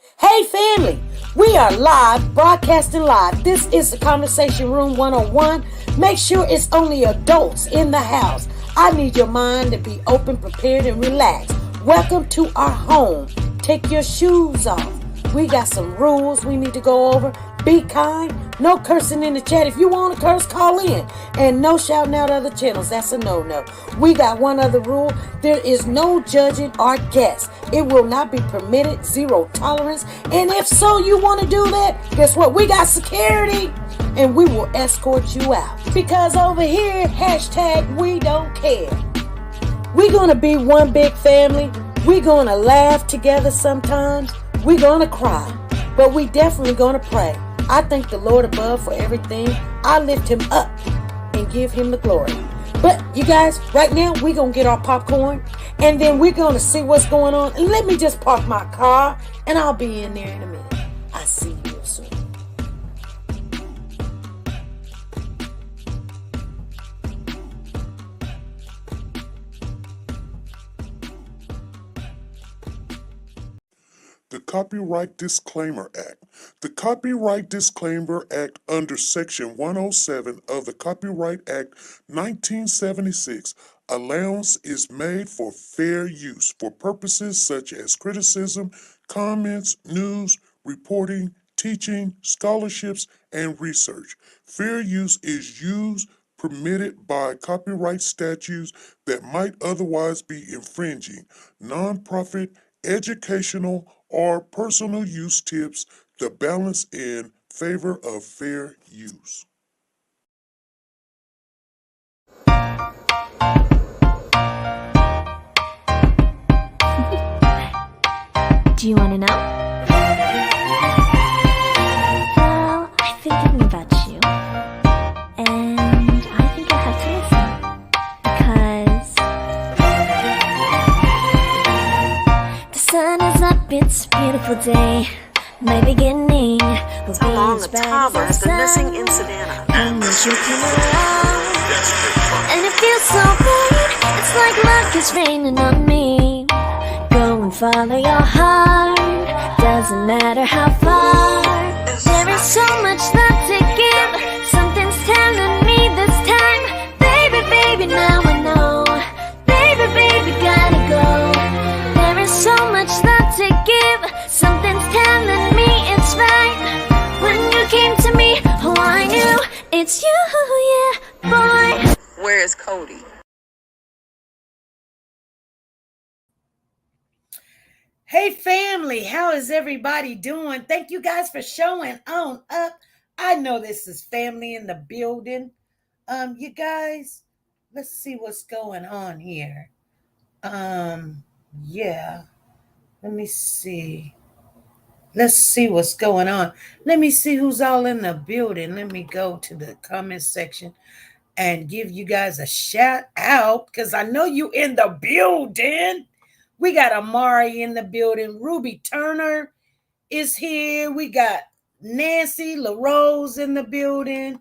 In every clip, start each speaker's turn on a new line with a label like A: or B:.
A: Hey family, we are live, broadcasting live. This is the Conversation Room 101. Make sure it's only adults in the house. I need your mind to be open, prepared, and relaxed. Welcome to our home. Take your shoes off. We got some rules we need to go over. Be kind. No cursing in the chat. If you want to curse, call in. And no shouting out other channels. That's a no-no. We got one other rule. There is no judging our guests. It will not be permitted. Zero tolerance. And if so, you want to do that, guess what? We got security. And we will escort you out. Because over here, hashtag we don't care. We're going to be one big family. We're going to laugh together sometimes. We're going to cry. But we definitely going to pray. I thank the Lord above for everything. I lift him up and give him the glory. But you guys, right now, we're going to get our popcorn. And then we're going to see what's going on. And let me just park my car. And I'll be in there in a minute. I'll see you real soon.
B: The Copyright Disclaimer Act. The Copyright Disclaimer Act under Section 107 of the Copyright Act 1976, allowance is made for fair use for purposes such as criticism, comments, news, reporting, teaching, scholarships, and research. Fair use is used permitted by copyright statutes that might otherwise be infringing. Nonprofit, educational, or personal use tips the balance in favor of fair use.
C: Do you want to know? Well, I've been thinking about you, and I think I have to listen, because the sun is up, it's a beautiful day. My beginning will be
A: Along
C: as
A: the
C: bright
A: Tama
C: as
A: is
C: the
A: the missing
C: sun.
A: in Savannah.
C: And once you come around, and it feels so right, it's like luck is raining on me. Go and follow your heart, doesn't matter how far. There is so much love to give, something's telling me this time. Baby, baby, now I know. Baby, baby, gotta go. There is so much love to give, something's telling me it's right. When you came to me, oh I knew it's you, yeah, boy.
D: Where is Cody?
A: Hey family, how is everybody doing? Thank you guys for showing on up. I know this is family in the building. You guys, let's see what's going on here. Yeah. Let me see. Let's see what's going on. Let me see who's all in the building. Let me go to the comment section and give you guys a shout out because I know you in the building. We got Amari in the building. Ruby Turner is here. We got Nancy LaRose in the building.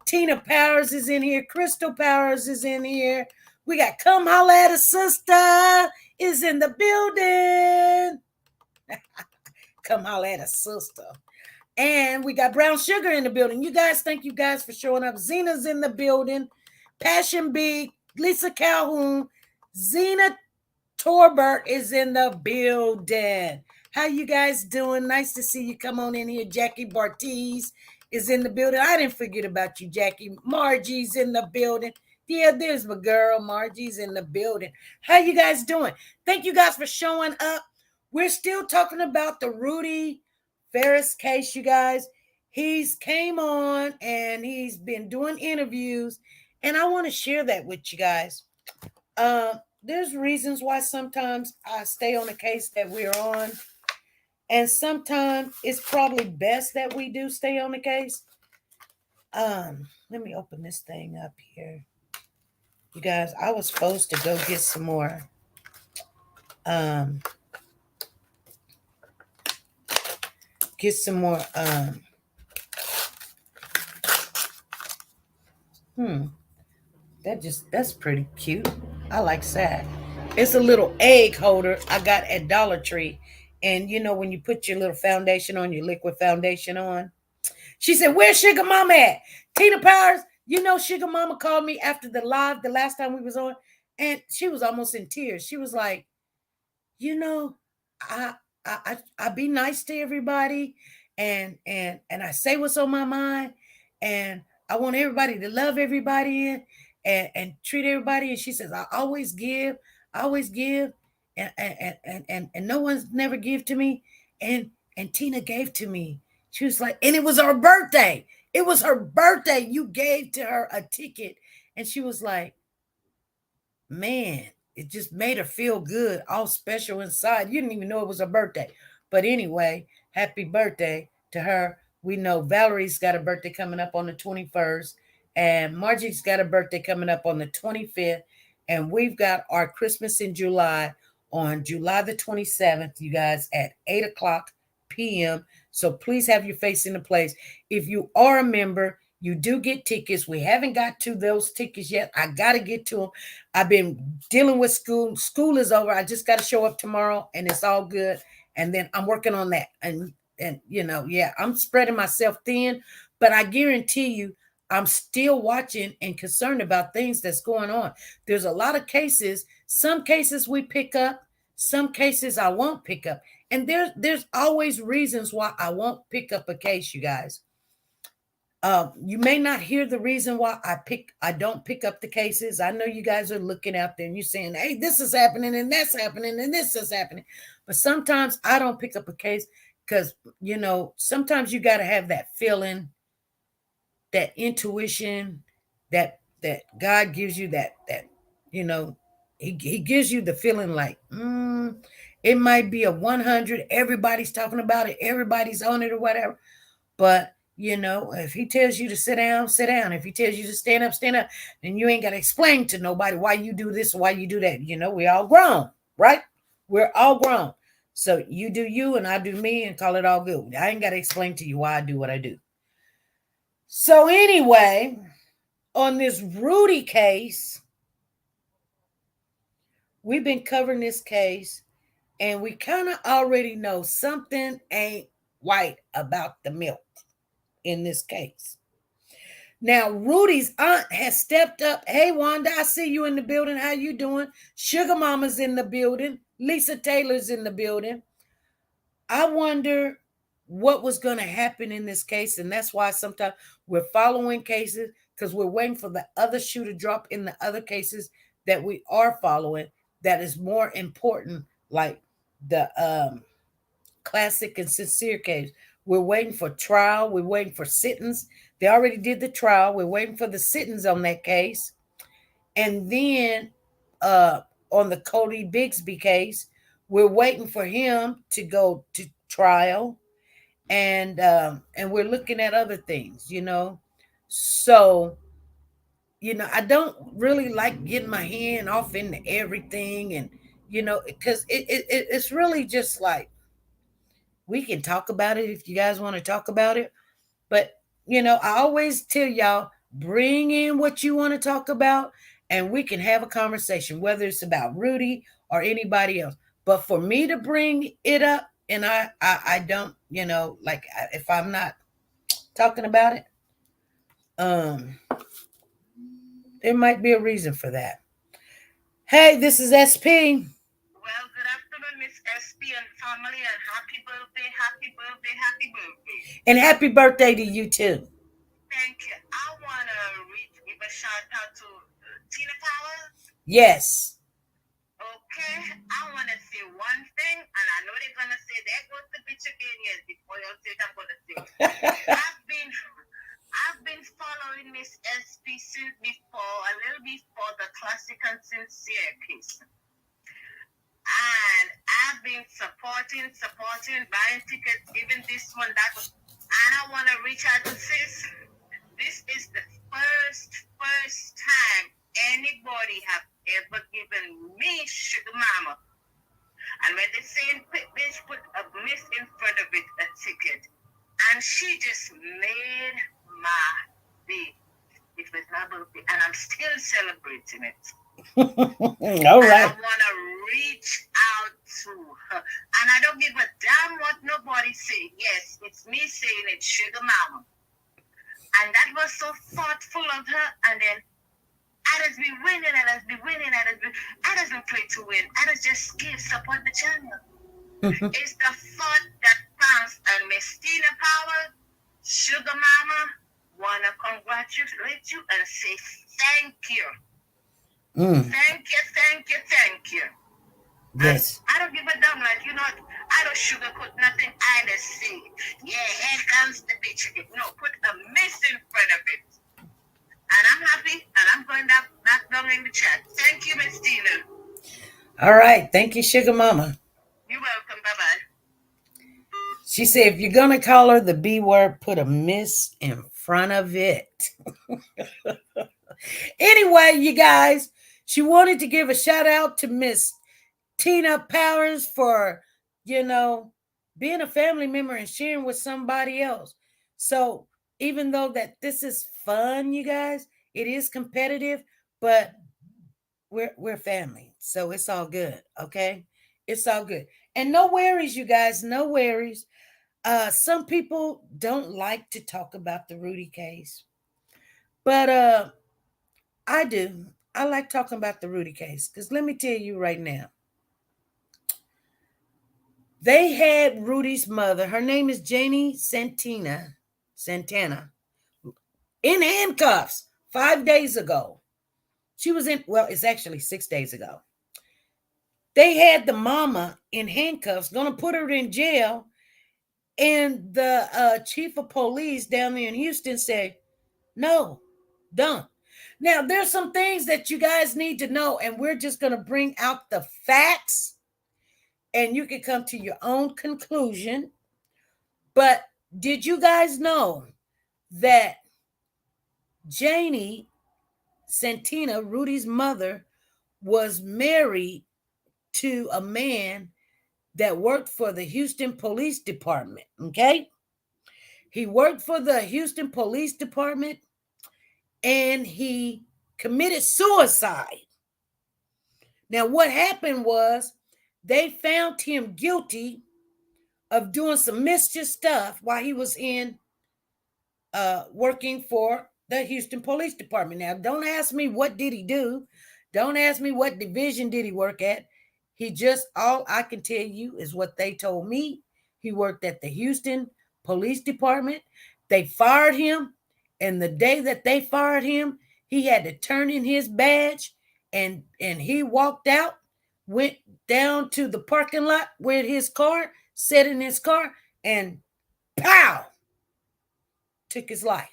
A: Tina Powers is in here. Crystal Powers is in here. We got Come Holla at a Sister is in the building. Come holla at a sister. And we got Brown Sugar in the building. You guys, thank you guys for showing up. Zena's in the building. Passion B, Lisa Calhoun, Zena Torbert is in the building. How you guys doing? Nice to see you come on in here. Jackie Bartiz is in the building. I didn't forget about you, Jackie. Margie's in the building. Yeah, there's my girl. Margie's in the building. How you guys doing? Thank you guys for showing up. We're still talking about the Rudy Farias case, you guys. He's came on and he's been doing interviews, and I want to share that with you guys. There's reasons why sometimes I stay on a case that we're on, and sometimes it's probably best that we do stay on the case. Let me open this thing up here. You guys, I was supposed to go get some more that's pretty cute. I like that. It's a little egg holder I got at Dollar Tree. And you know, when you put your little foundation on, your liquid foundation on, she said, "Where's Sugar Mama at?" Tina Powers, you know, Sugar Mama called me after the live the last time we was on, and she was almost in tears. She was like, you know, I I be nice to everybody, and I say what's on my mind, and I want everybody to love everybody and treat everybody. And she says, I always give, and no one's never give to me, and Tina gave to me. She was like, and it was her birthday. It was her birthday. You gave to her a ticket, and she was like, man, it just made her feel good, all special inside. You didn't even know it was her birthday. But anyway, happy birthday to her. We know Valerie's got a birthday coming up on the 21st, and Margie's got a birthday coming up on the 25th, and we've got our Christmas in July on July the 27th, you guys, at 8 o'clock p.m. So please have your face in the place. If you are a member, you do get tickets. We haven't got to those tickets yet. I got to get to them. I've been dealing with school. School is over. I just got to show up tomorrow, and it's all good. And then I'm working on that. And you know, yeah, I'm spreading myself thin, but I guarantee you, I'm still watching and concerned about things that's going on. There's a lot of cases. Some cases we pick up. Some cases I won't pick up. And there's always reasons why I won't pick up a case, you guys. You may not hear the reason why I don't pick up the cases. I know you guys are looking out there and you're saying, hey, this is happening and that's happening and this is happening. But sometimes I don't pick up a case because, you know, sometimes you got to have that feeling, that intuition, that God gives you that you know, he gives you the feeling like, it might be a 100. Everybody's talking about it. Everybody's on it or whatever. But you know, if he tells you to sit down, sit down. If he tells you to stand up, stand up. Then you ain't got to explain to nobody why you do this, why you do that. You know, we all grown, right? We're all grown. So you do you and I do me and call it all good. I ain't got to explain to you why I do what I do. So anyway, on this Rudy case, we've been covering this case and we kind of already know something ain't right about the milk in this case. Now, Rudy's aunt has stepped up. Hey, Wanda, I see you in the building. How you doing? Sugar Mama's in the building. Lisa Taylor's in the building. I wonder what was going to happen in this case, and that's why sometimes we're following cases because we're waiting for the other shoe to drop in the other cases that we are following that is more important, like the classic and sincere case. We're waiting for trial. We're waiting for sittings. They already did the trial. We're waiting for the sittings on that case. And then on the Cody Bigsby case, we're waiting for him to go to trial. And we're looking at other things, you know. So, you know, I don't really like getting my hand off into everything. And, you know, because it's really just like, we can talk about it if you guys want to talk about it. But, you know, I always tell y'all, bring in what you want to talk about and we can have a conversation, whether it's about Rudy or anybody else. But for me to bring it up and I don't, you know, like if I'm not talking about it, there might be a reason for that. Hey, this is SP.
D: Well, good afternoon, Miss SP and family, and happy birthday, happy birthday, happy birthday.
A: And happy birthday to you too.
D: Thank you. I want to give a shout out to Tina Powers.
A: Yes.
D: Okay, I want to say one thing, and I know they're going to say, there goes the bitch again. Yes, before you say it, I'm going to say it. I've been following Miss SP since a little before the classic and sincere case. And I've been supporting, buying tickets, even this one, that one. And I want to reach out to sis. This is the first time anybody have ever given me Sugar Mama. And when they say bitch put a miss in front of it, a ticket. And she just made my day. It was my birthday, and I'm still celebrating it.
A: All right.
D: I want to reach out too. And I don't give a damn what nobody say. Yes, it's me saying it, sugar mama. And that was so thoughtful of her. And then I just be winning, I just be winning, I just don't play to win. I just give support the channel. It's the thought that counts. And Miss Tina Power, sugar mama, wanna congratulate you and say thank you. Thank you, thank you, thank you.
A: Yes.
D: I don't give a damn, like, you know, I don't sugarcoat nothing. I just say, yeah, here comes the bitch. No, put a miss in front of it. And I'm happy, and I'm going back down in the chat. Thank you, Miss Tina.
A: All right. Thank you, sugar mama.
D: You're welcome. Bye-bye.
A: She said, if you're going to call her the B word, put a miss in front of it. Anyway, you guys, she wanted to give a shout out to Miss Tina Powers for, you know, being a family member and sharing with somebody else. So even though that this is fun, you guys, it is competitive, but we're family. So it's all good. Okay. It's all good. And no worries, you guys, no worries. Some people don't like to talk about the Rudy case, but I do. I like talking about the Rudy case because let me tell you right now, they had Rudy's mother. Her name is Janie Santana, in handcuffs 5 days ago. She was in, well, it's actually 6 days ago. They had the mama in handcuffs, going to put her in jail. And the chief of police down there in Houston said, no, don't. Now, there's some things that you guys need to know, and we're just going to bring out the facts, and you can come to your own conclusion. But did you guys know that Janie Santina, Rudy's mother, was married to a man that worked for the Houston Police Department, okay? He worked for the Houston Police Department, and he committed suicide. Now, what happened was they found him guilty of doing some mischief stuff while he was in working for the Houston Police Department. Now, don't ask me what did he do. Don't ask me what division did he work at. He just, all I can tell you is what they told me. He worked at the Houston Police Department. They fired him. And the day that they fired him, he had to turn in his badge, and he walked out, went down to the parking lot with his car, sat in his car, and pow, took his life.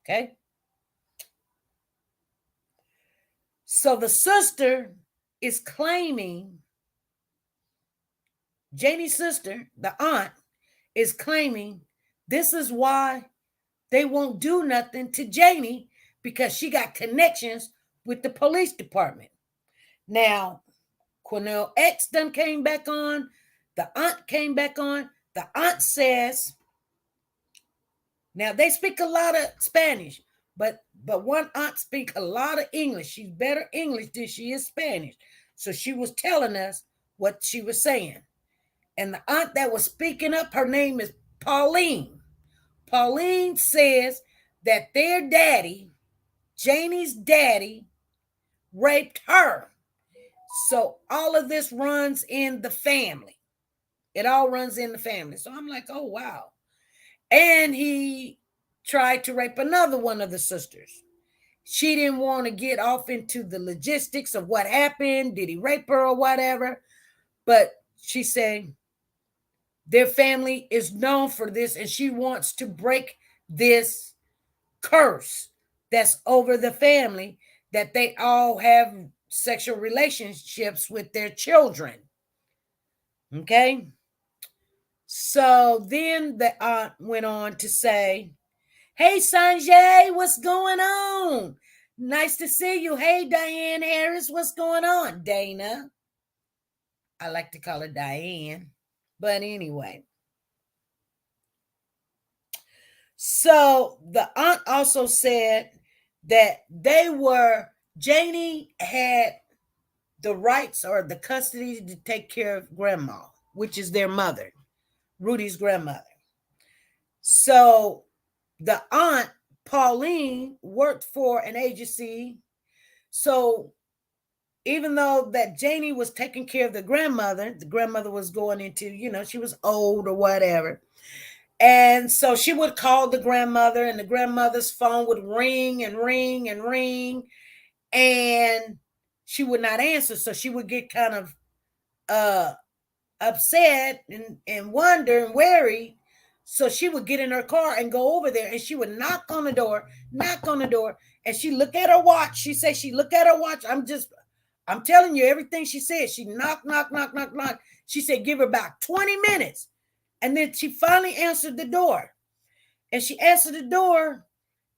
A: Okay? So the sister is claiming, Janie's sister, the aunt, is claiming this is why they won't do nothing to Janie, because she got connections with the police department. Now, Cornell X done came back on. The aunt came back on. The aunt says, now they speak a lot of Spanish, but one aunt speaks a lot of English. She's better English than she is Spanish. So she was telling us what she was saying. And the aunt that was speaking up, her name is Pauline. Pauline says that their daddy, Janie's daddy, raped her. So all of this runs in the family. It all runs in the family. So I'm like, oh, wow. And he tried to rape another one of the sisters. She didn't want to get off into the logistics of what happened. Did he rape her or whatever? But she said their family is known for this, and she wants to break this curse that's over the family, that they all have sexual relationships with their children. Okay? So then the aunt went on to say, hey, Sanjay, what's going on? Nice to see you. Hey, Diane Harris, what's going on? Dana. I like to call her Diane. But anyway. So the aunt also said that Janie had the rights or the custody to take care of grandma, which is their mother, Rudy's grandmother. So the aunt, Pauline, worked for an agency. So even though that Janie was taking care of the grandmother was going into, she was old or whatever. And so she would call the grandmother, and the grandmother's phone would ring and ring and ring, and she would not answer. So she would get kind of upset and wonder and wary. So she would get in her car and go over there, and she would knock on the door, and she look at her watch. She said she look at her watch. I'm telling you everything she said. She knock. She said give her about 20 minutes. And then she finally answered the door. And she answered the door,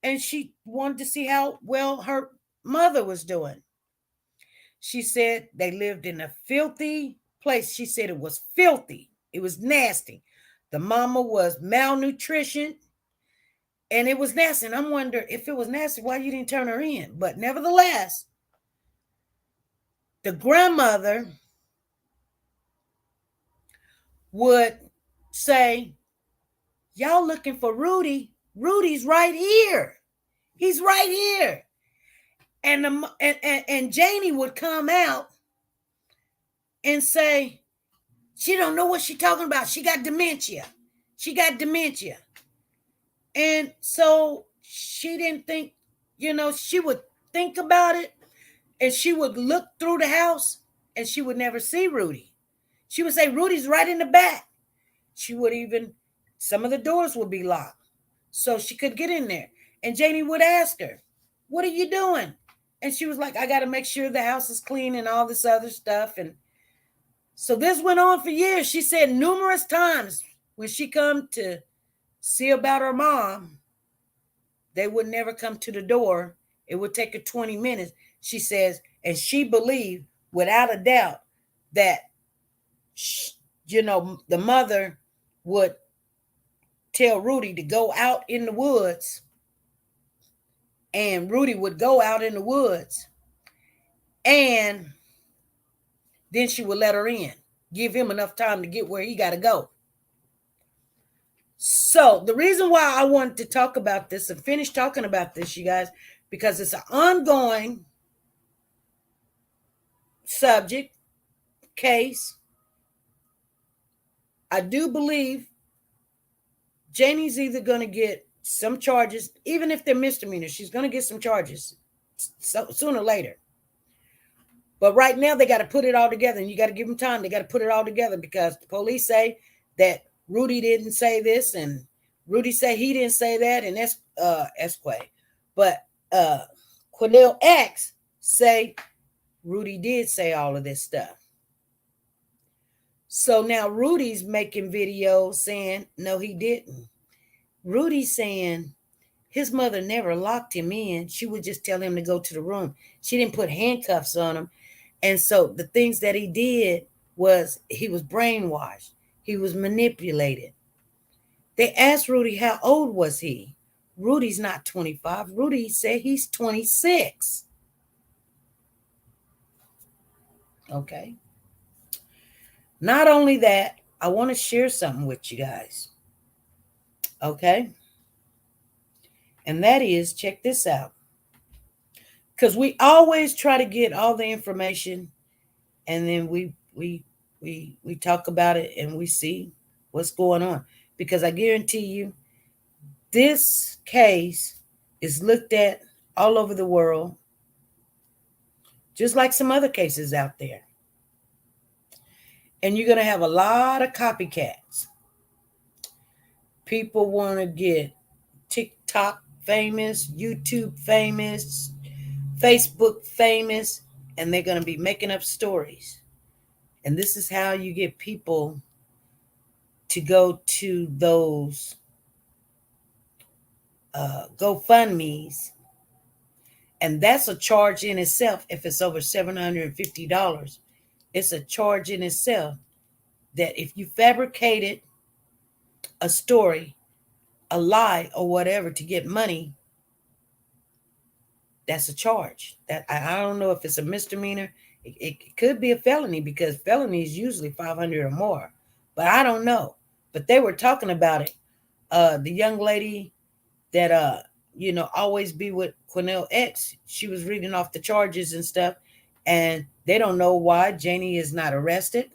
A: and she wanted to see how well her mother was doing. She said they lived in a filthy place. She said it was filthy. It was nasty. The mama was malnutrition, and it was nasty. And I'm wondering, if it was nasty, why you didn't turn her in? But nevertheless, the grandmother would say, y'all looking for Rudy? Rudy's right here. He's right here. And Janie would come out and say, she don't know what she's talking about. She got dementia. And so she didn't think, she would think about it, and she would look through the house, and she would never see Rudy. She would say, Rudy's right in the back. Some of the doors would be locked, so she could get in there. And Janie would ask her, what are you doing? And she was like, I got to make sure the house is clean and all this other stuff. And so this went on for years. She said numerous times when she come to see about her mom, they would never come to the door. It would take her 20 minutes, she says. And she believed without a doubt that, the mother would tell Rudy to go out in the woods, and Rudy would go out in the woods, and then she would let her in, give him enough time to get where he got to go. So the reason why I wanted to talk about this and finish talking about this, you guys, because it's an ongoing subject, case. I do believe Janie's either going to get some charges, even if they're misdemeanors. She's going to get some charges sooner or later. But right now, they got to put it all together, and you got to give them time. They got to put it all together, because the police say that Rudy didn't say this, and Rudy say he didn't say that, and that's Esquay. But Cornell X say Rudy did say all of this stuff. So now Rudy's making videos saying, no, he didn't. Rudy's saying his mother never locked him in. She would just tell him to go to the room. She didn't put handcuffs on him. And so the things that he did was he was brainwashed. He was manipulated. They asked Rudy, how old was he? Rudy's not 25. Rudy said he's 26. Okay. Not only that, I want to share something with you guys. Okay. And that is, check this out. Because we always try to get all the information, and then we talk about it and we see what's going on. Because I guarantee you, this case is looked at all over the world, just like some other cases out there. And you're going to have a lot of copycats. People want to get TikTok famous, YouTube famous, Facebook famous, and they're going to be making up stories. And this is how you get people to go to those GoFundMes. And that's a charge in itself. If it's over $750, it's a charge in itself, that if you fabricated a story, a lie or whatever to get money, that's a charge. That I don't know if it's a misdemeanor. It could be a felony because felony is usually 500 or more, but I don't know. But they were talking about it. The young lady that always be with Cornell X, she was reading off the charges and stuff, and they don't know why Janie is not arrested.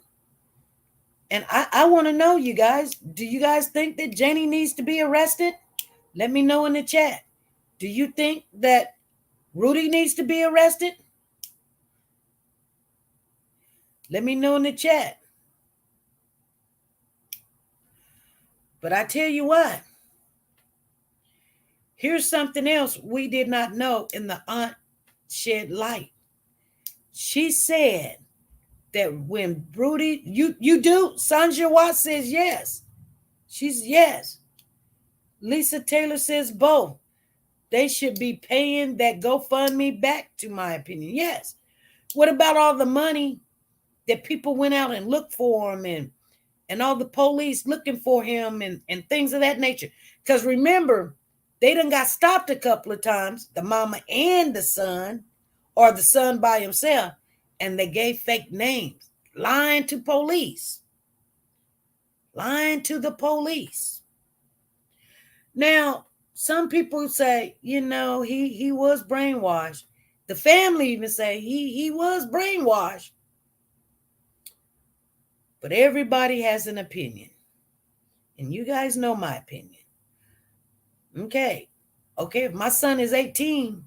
A: And I want to know, you guys, do you guys think that Janie needs to be arrested? Let me know in the chat. Do you think that Rudy needs to be arrested? Let me know in the chat. But I tell you what, here's something else we did not know, and the aunt shed light. She said that when Rudy, you do, Sandra Watt says yes. She's yes. Lisa Taylor says both. They should be paying that GoFundMe back, to my opinion. Yes. What about all the money that people went out and looked for him, and all the police looking for him and things of that nature? Because remember, they done got stopped a couple of times, the mama and the son, or the son by himself, and they gave fake names, lying to police. Lying to the police. Now, some people say, he was brainwashed. The family even say he was brainwashed. But everybody has an opinion. And you guys know my opinion. Okay, if my son is 18,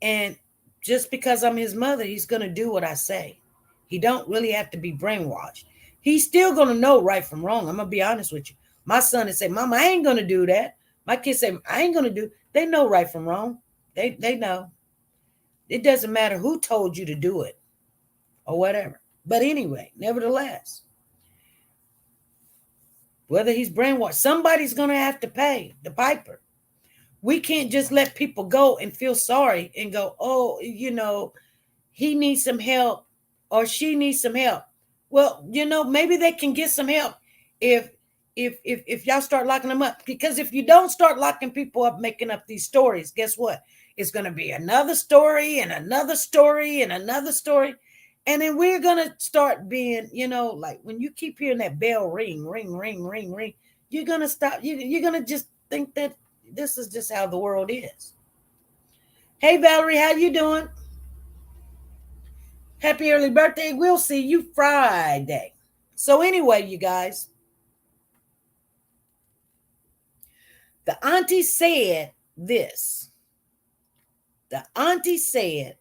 A: and just because I'm his mother, he's going to do what I say. He don't really have to be brainwashed. He's still going to know right from wrong. I'm going to be honest with you. My son is saying, Mama, I ain't going to do that. My kids say, I ain't going to do. They know right from wrong. They know. It doesn't matter who told you to do it or whatever. But anyway, nevertheless, whether he's brainwashed, somebody's going to have to pay the piper. We can't just let people go and feel sorry and go, oh, he needs some help or she needs some help. Well, maybe they can get some help if y'all start locking them up. Because if you don't start locking people up, making up these stories, guess what? It's going to be another story and another story and another story. And then we're going to start being, like when you keep hearing that bell ring, ring, ring, ring, ring, you're going to stop. You're going to just think that this is just how the world is. Hey, Valerie, how you doing? Happy early birthday. We'll see you Friday. So anyway, you guys, the auntie said this. The auntie said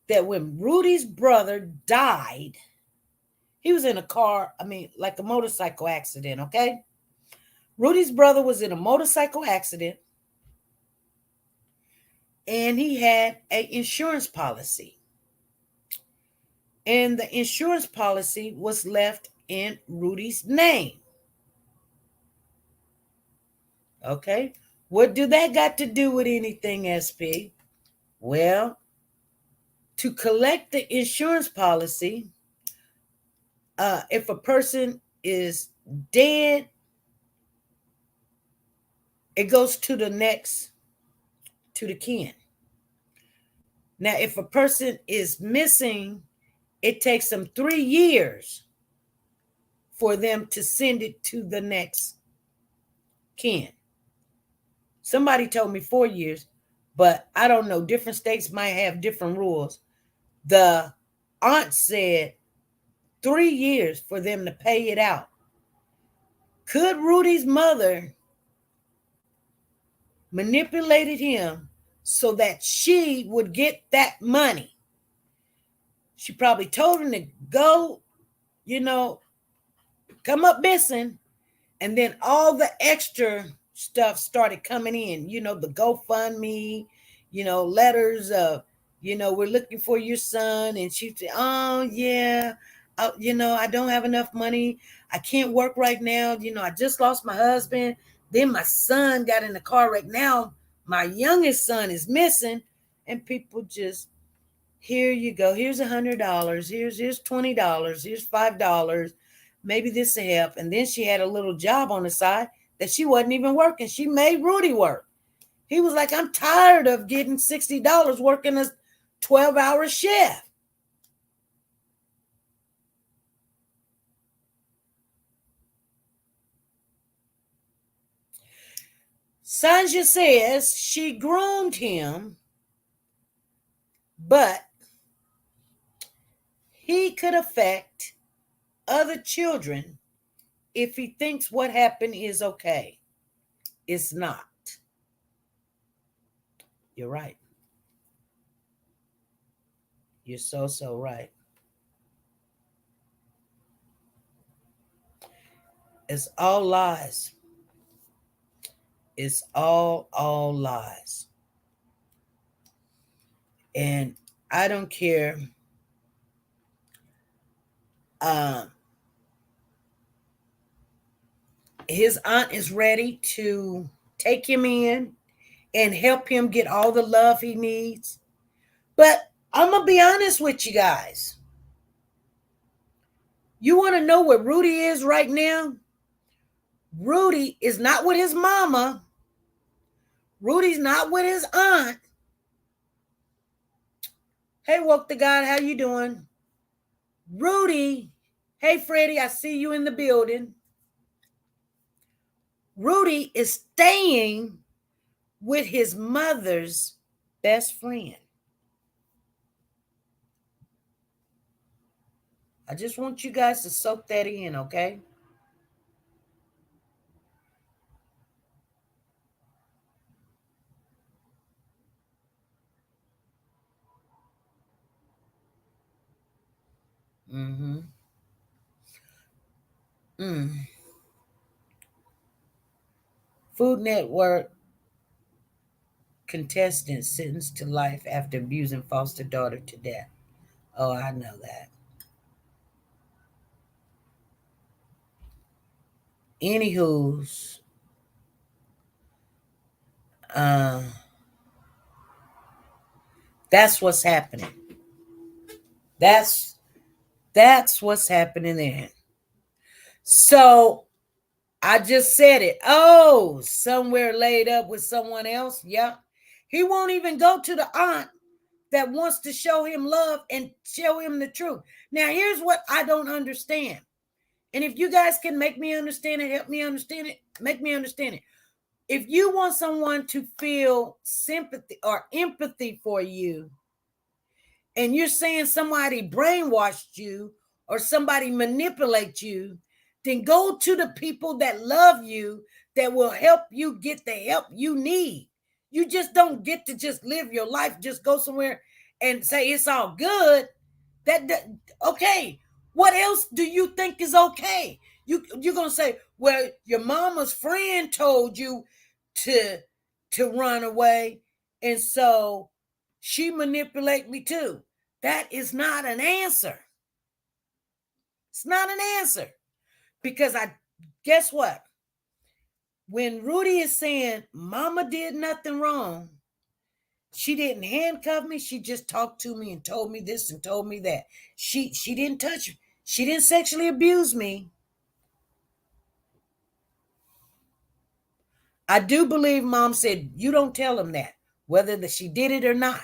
A: that when Rudy's brother died, he was in a car, like a motorcycle accident, okay? Rudy's brother was in a motorcycle accident, and he had an insurance policy. And the insurance policy was left in Rudy's name. Okay? What do that got to do with anything, SP? Well, to collect the insurance policy, if a person is dead, it goes to the next, to the kin. Now, if a person is missing, it takes them 3 years for them to send it to the next kin. Somebody told me 4 years, but I don't know. Different states might have different rules. The aunt said 3 years for them to pay it out. Could Rudy's mother manipulated him so that she would get that money? She probably told him to go, come up missing. And then all the extra stuff started coming in, the GoFundMe, letters of, we're looking for your son. And she said, oh, yeah, I don't have enough money. I can't work right now. I just lost my husband. Then my son got in the car right now. My youngest son is missing. And people just, here you go. Here's $100. Here's $20. Here's $5. Maybe this will help. And then she had a little job on the side that she wasn't even working. She made Rudy work. He was like, I'm tired of getting $60 working a 12-hour shift. Sanja says she groomed him, but he could affect other children if he thinks what happened is okay. It's not. You're right. You're so right. It's all lies. It's all lies. And I don't care. His aunt is ready to take him in and help him get all the love he needs. But I'm going to be honest with you guys. You want to know where Rudy is right now? Rudy is not with his mama. Rudy's not with his aunt. Hey, woke the God, how you doing? Rudy, hey, Freddie, I see you in the building. Rudy is staying with his mother's best friend. I just want you guys to soak that in, okay? Food Network contestant sentenced to life after abusing foster daughter to death. Oh, I know that. Anywho's, that's what's happening. That's what's happening there. So I just said it. Oh, somewhere laid up with someone else. Yeah. He won't even go to the aunt that wants to show him love and show him the truth. Now, here's what I don't understand. And if you guys can make me understand it, help me understand it, make me understand it. If you want someone to feel sympathy or empathy for you, and you're saying somebody brainwashed you or somebody manipulate you, then go to the people that love you, that will help you get the help you need. You just don't get to just live your life, just go somewhere and say it's all good. That okay, what else do you think is okay? You're gonna say, well, your mama's friend told you to run away, and so she manipulate me too. That is not an answer. It's not an answer. Because guess what? When Rudy is saying mama did nothing wrong, she didn't handcuff me. She just talked to me and told me this and told me that. She didn't touch me. She didn't sexually abuse me. I do believe mom said, you don't tell him that, whether she did it or not.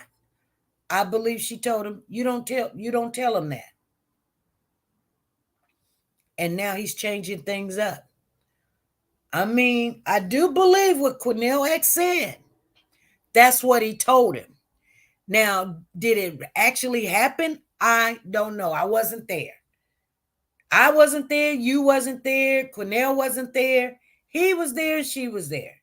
A: I believe she told him, you don't tell him that. And now he's changing things up. I mean, I do believe what Cornell X said. That's what he told him. Now, did it actually happen? I don't know. I wasn't there. I wasn't there. You wasn't there. Cornell wasn't there. He was there. She was there.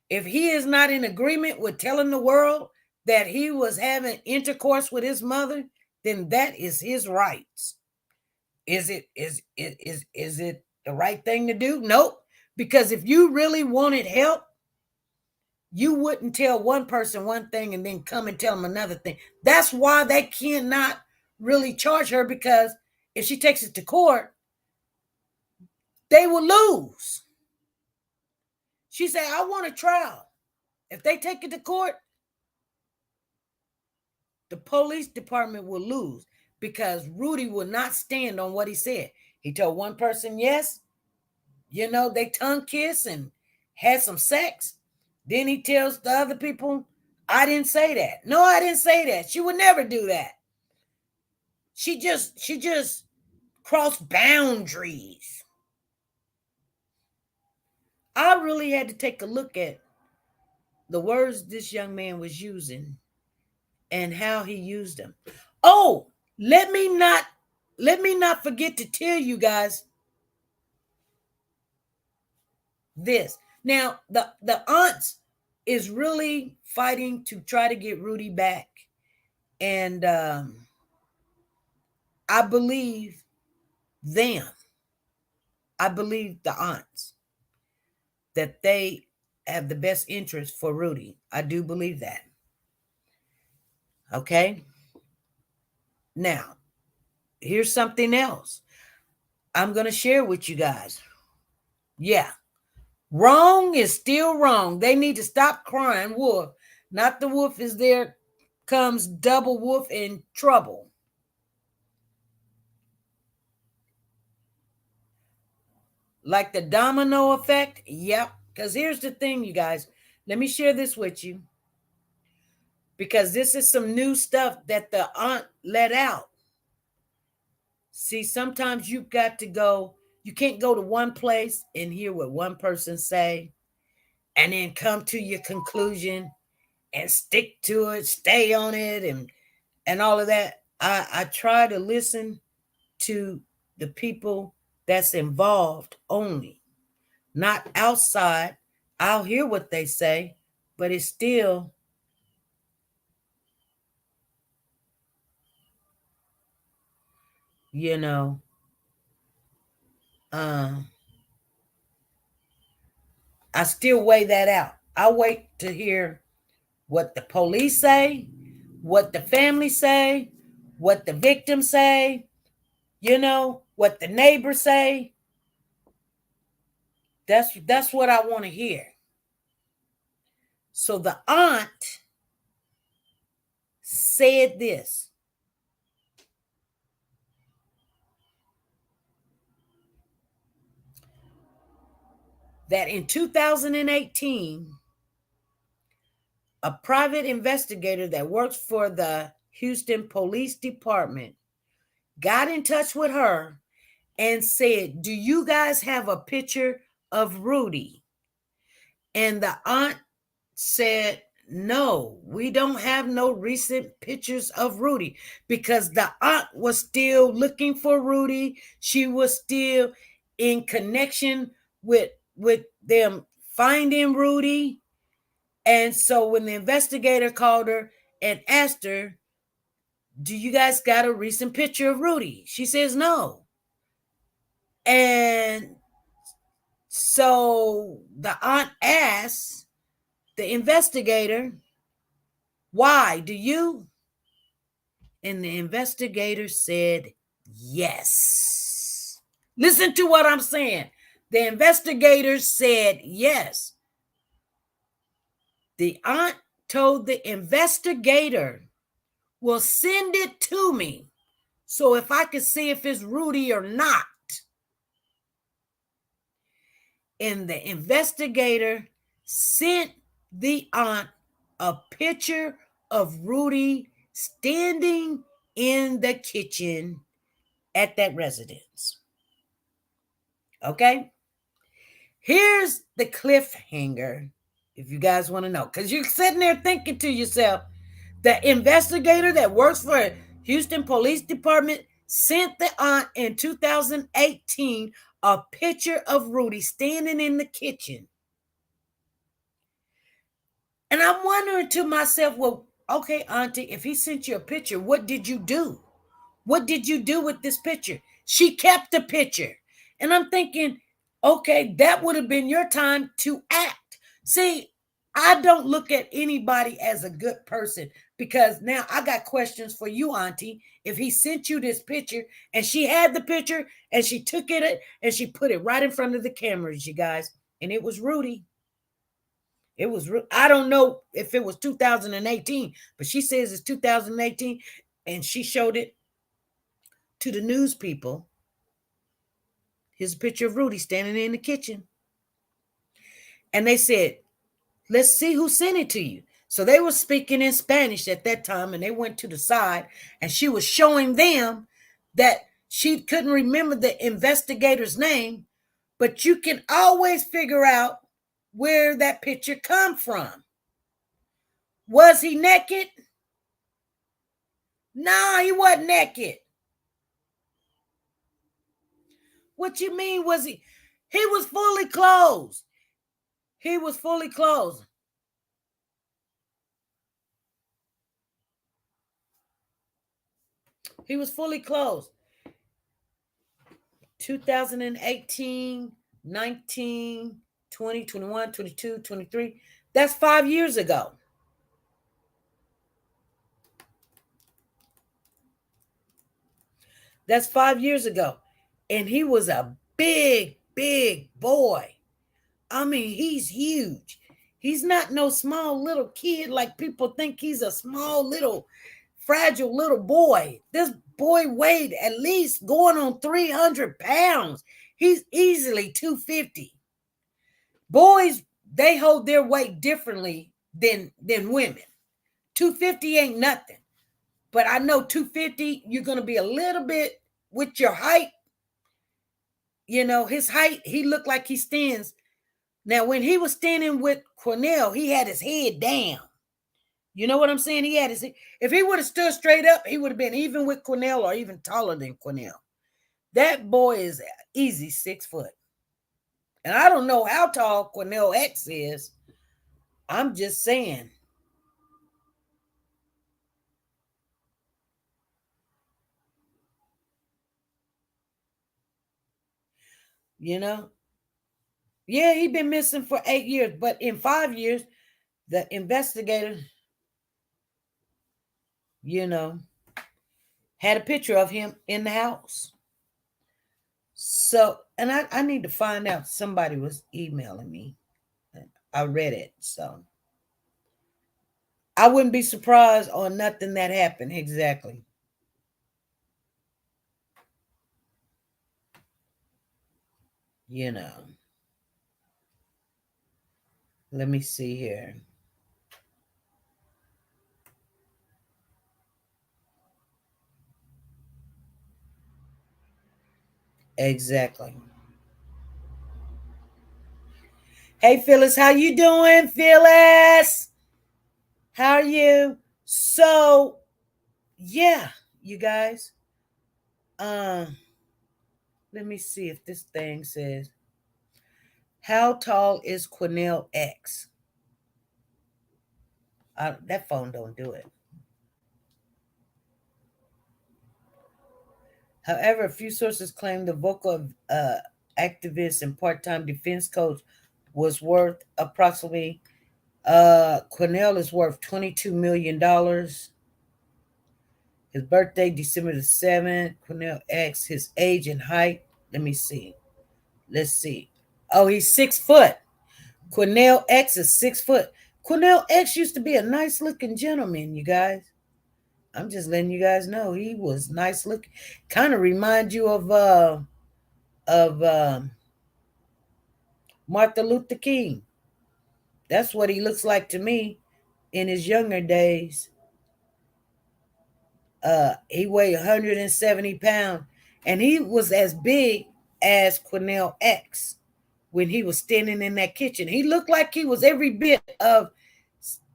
A: If he is not in agreement with telling the world that he was having intercourse with his mother, then that is his rights. Is it the right thing to do? Nope. Because if you really wanted help, you wouldn't tell one person one thing and then come and tell them another thing. That's why they cannot really charge her, because if she takes it to court, they will lose. She said, I want a trial. If they take it to court, the police department will lose, because Rudy will not stand on what he said. He told one person yes, they tongue kiss and had some sex. Then he tells the other people, I didn't say that. No, I didn't say that. She would never do that. She just crossed boundaries. I really had to take a look at the words this young man was using and how he used them. Oh, let me not forget to tell you guys this. Now, the aunts is really fighting to try to get Rudy back. And I believe them. I believe the aunts that they have the best interest for Rudy. I do believe that. Okay? Now, here's something else I'm going to share with you guys. Yeah. Wrong is still wrong. They need to stop crying wolf. Not the wolf is there comes double wolf in trouble. Like the domino effect? Yep. Because here's the thing, you guys. Let me share this with you. Because this is some new stuff that the aunt let out. See, sometimes you've got to go. You can't go to one place and hear what one person say and then come to your conclusion and stick to it, stay on it, and all of that. I try to listen to the people that's involved only, not outside. I'll hear what they say, but it's still I still weigh that out. I wait to hear what the police say, what the family say, what the victim say, what the neighbors say. That's what I want to hear. So the aunt said this. That in 2018, a private investigator that works for the Houston Police Department got in touch with her and said, "Do you guys have a picture of Rudy?" And the aunt said, "No, we don't have no recent pictures of Rudy," because the aunt was still looking for Rudy. She was still in connection with them finding Rudy. And so when the investigator called her and asked her, "Do you guys got a recent picture of Rudy?" She says no. And so the aunt asked the investigator, "Why? Do you?" And the investigator said, "Yes." Listen to what I'm saying. The investigator said yes. The aunt told the investigator, "Well, send it to me so if I can see if it's Rudy or not." And the investigator sent the aunt a picture of Rudy standing in the kitchen at that residence. Okay? Here's the cliffhanger, if you guys want to know. Because you're sitting there thinking to yourself, the investigator that works for Houston Police Department sent the aunt in 2018 a picture of Rudy standing in the kitchen. And I'm wondering to myself, well, okay, auntie, if he sent you a picture, what did you do? What did you do with this picture? She kept the picture. And I'm thinking, okay, that would have been your time to act. See, I don't look at anybody as a good person, because now I got questions for you, auntie. If he sent you this picture and she had the picture and she took it and she put it right in front of the cameras, you guys, and it was Rudy. It was, I don't know if it was 2018, but she says it's 2018 and she showed it to the news people. Here's a picture of Rudy standing in the kitchen. And they said, "Let's see who sent it to you." So they were speaking in Spanish at that time, and they went to the side, and she was showing them that she couldn't remember the investigator's name, but you can always figure out where that picture come from. Was he naked? No, he wasn't naked. What you mean was he? He was fully clothed. He was fully clothed. He was fully clothed. 2018, 19, 20, 21, 22, 23. That's 5 years ago. That's 5 years ago. And he was a big, big boy. I mean, he's huge. He's not no small little kid like people think he's a small little fragile little boy. This boy weighed at least going on 300 pounds. He's easily 250. Boys, they hold their weight differently than women. 250 ain't nothing. But I know 250, you're going to be a little bit with your height. You know, his height, he looked like he stands. Now, when he was standing with Cornell, he had his head down. You know what I'm saying? He had his, if he would have stood straight up, he would have been even with Cornell or even taller than Cornell. That boy is easy 6 foot. And I don't know how tall Cornell X is. I'm just saying. You know? Yeah, he been missing for 8 years. But in 5 years, the investigator, you know, had a picture of him in the house. So, and I need to find out. Somebody was emailing me. I read it. So, I wouldn't be surprised on nothing that happened. Exactly. You know. Let me see here. Exactly. Hey, Phyllis, how you doing, Phyllis? How are you? So, yeah, you guys. Let me see if this thing says, how tall is Cornell X? That phone don't do it. However, a few sources claim the vocal activist and part-time defense coach was worth approximately, Cornell is worth $22 million. His birthday, December the 7th. Cornell X, his age and height. Let me see. Let's see. Oh, he's 6 foot. Cornell X is 6 foot. Cornell X used to be a nice looking gentleman, you guys. I'm just letting you guys know he was nice looking. Kind of remind you of Martin Luther King. That's what he looks like to me in his younger days. He weighed 170 pounds, and he was as big as Cornell X when he was standing in that kitchen. He looked like he was every bit of,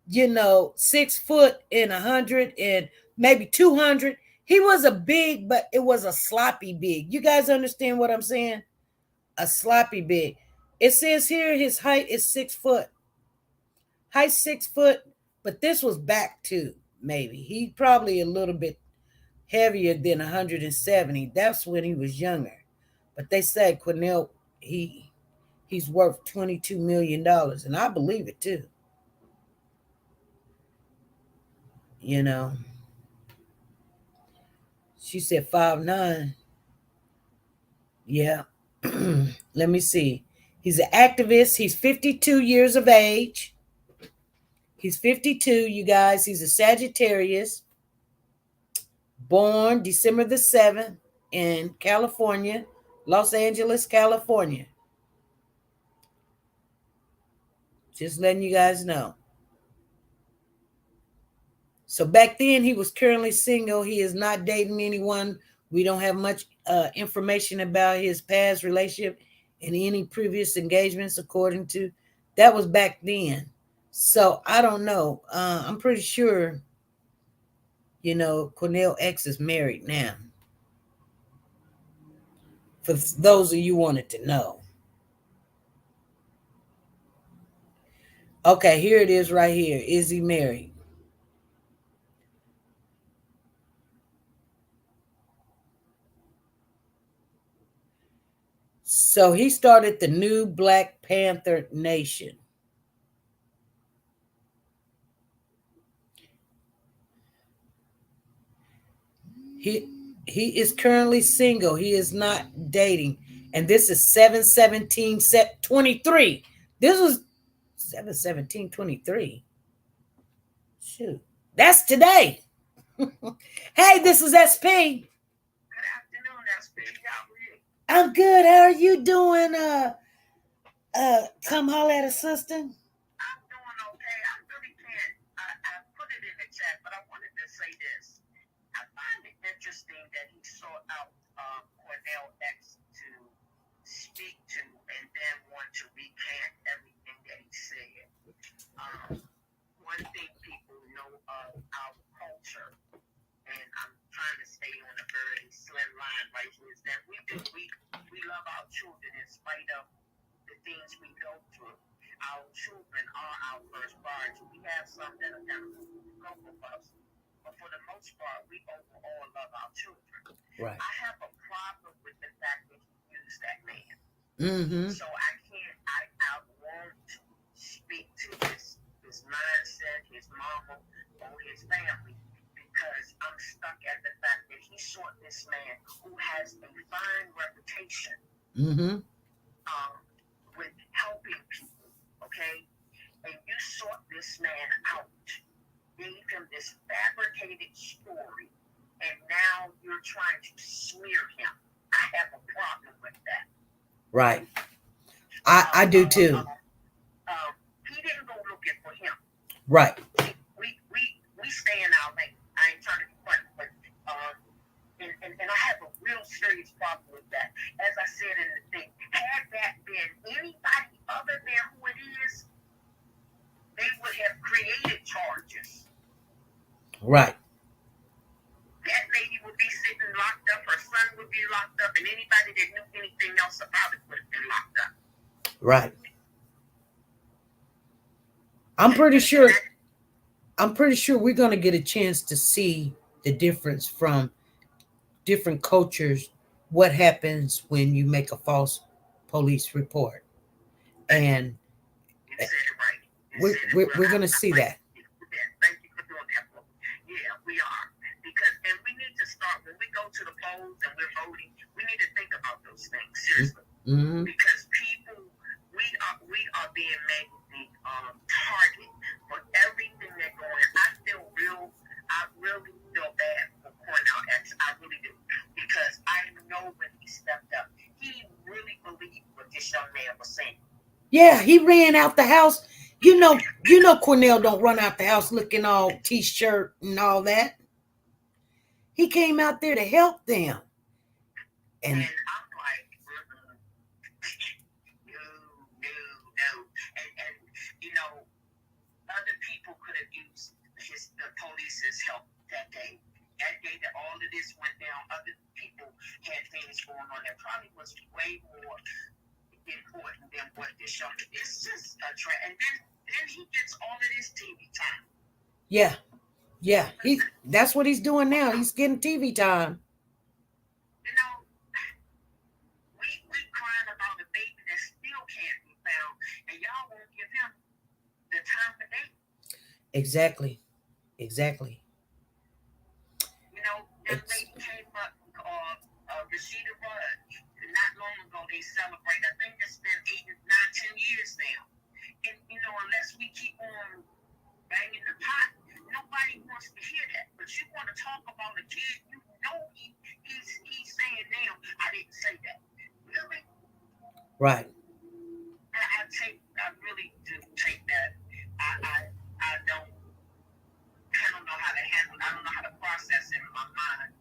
A: 6 foot and 100 and maybe 200. He was a big, but it was a sloppy big. You guys understand what I'm saying? A sloppy big. It says here his height is 6 foot. Height 6 foot, but this was back too, maybe. He probably a little bit heavier than 170. That's when he was younger. But they said Cornell, he's worth $22 million. And I believe it too. You know. She said 5'9". Yeah. Let me see. He's an activist. He's 52 years of age. He's 52, you guys. He's a Sagittarius. Born December the 7th in California, Los Angeles, California. Just letting you guys know. So back then, he was currently single. He is not dating anyone. We don't have much information about his past relationship and any previous engagements, according to That was back then. So I don't know. I'm pretty sure, Cornell X is married now. For those of you wanted to know. Okay, here it is right here. Is he married? So he started the new Black Panther Nation. He is currently single. He is not dating. And this is 7/17/23. This was 7/17/23. Shoot. That's today. Hey, this is SP.
D: Good afternoon, SP. How are you?
A: I'm good. How are you doing? Come holler at a sister.
D: I'm doing okay. I really can't. I put it in the chat, but I wanted to say this. I find it interesting that he sought out Cornell X to speak to and then want to recant everything that he said. One thing people know of our culture, and I'm trying to stay on a very slim line right here, is that we love our children in spite of the things we go through. Our children are our first priority. We have some that are kind of local of us, but for the most part, we overall love our children.
A: Right.
D: I have a problem with the fact that he used that man.
A: Mm-hmm.
D: So I won't speak to his mindset, his mama, or his family, because I'm stuck at the fact that he sought this man who has a fine reputation with helping people, okay? And you sought this man out, gave him this fabricated story, and now you're trying to smear him. I have a problem with that.
A: Right. I do too.
D: He didn't go looking for him.
A: Right.
D: We stay in our lane. I ain't trying to be funny, but and I have a real serious problem with that. As I said in the thing, had that been anybody other than who it is, they would have created charges.
A: Right.
D: That lady would be sitting locked up, her son would be locked up, and anybody that knew anything else about it would have been locked up.
A: Right. I'm pretty sure we're going to get a chance to see the difference from different cultures, what happens when you make a false police report. And we're going to see that.
D: Thank you for doing that. Yeah, we are. And we need to start, when we go to the polls and we're voting, we need to think about those things, seriously.
A: Mm-hmm.
D: Because people, we are being made the target for everything that's going on. I really feel bad for Cornell X. I really do. Because I know when he stepped up, he really believed what this young man was saying.
A: Yeah, he ran out the house. You know Cornell don't run out the house looking all t-shirt and all that. He came out there to help them. And
D: I'm like, no. And other people could have used the police's help that day. That day that all of this went down, other people had things going on that probably was way more important than what this young. It's just a trend. And then he gets all of this TV time.
A: Yeah. That's what he's doing now. He's getting TV time.
D: We crying about a baby that still can't be found, and y'all won't give him the time of day.
A: Exactly.
D: That lady came up, Rashida Rudd, not long ago. They celebrate. I think it's been 8, 9, 10 years now. And unless we keep on banging the pot, nobody wants to hear that. But you want to talk about a kid, he's saying now, I didn't say that. Really?
A: Right.
D: I really do take that. I don't know how to handle it. I don't know how to process it in my mind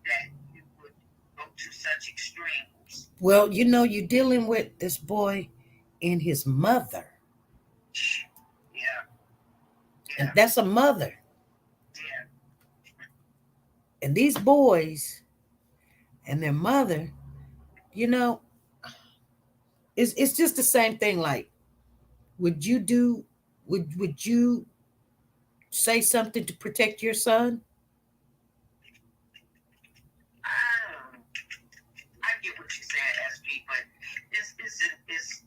D: that you would go to such extremes.
A: Well, you're dealing with this boy and his mother.
D: Yeah.
A: And that's a mother.
D: Yeah.
A: And these boys and their mother, you know, it's just the same thing. Like, would you say something to protect your son?
D: I get what you're saying, SP, but it's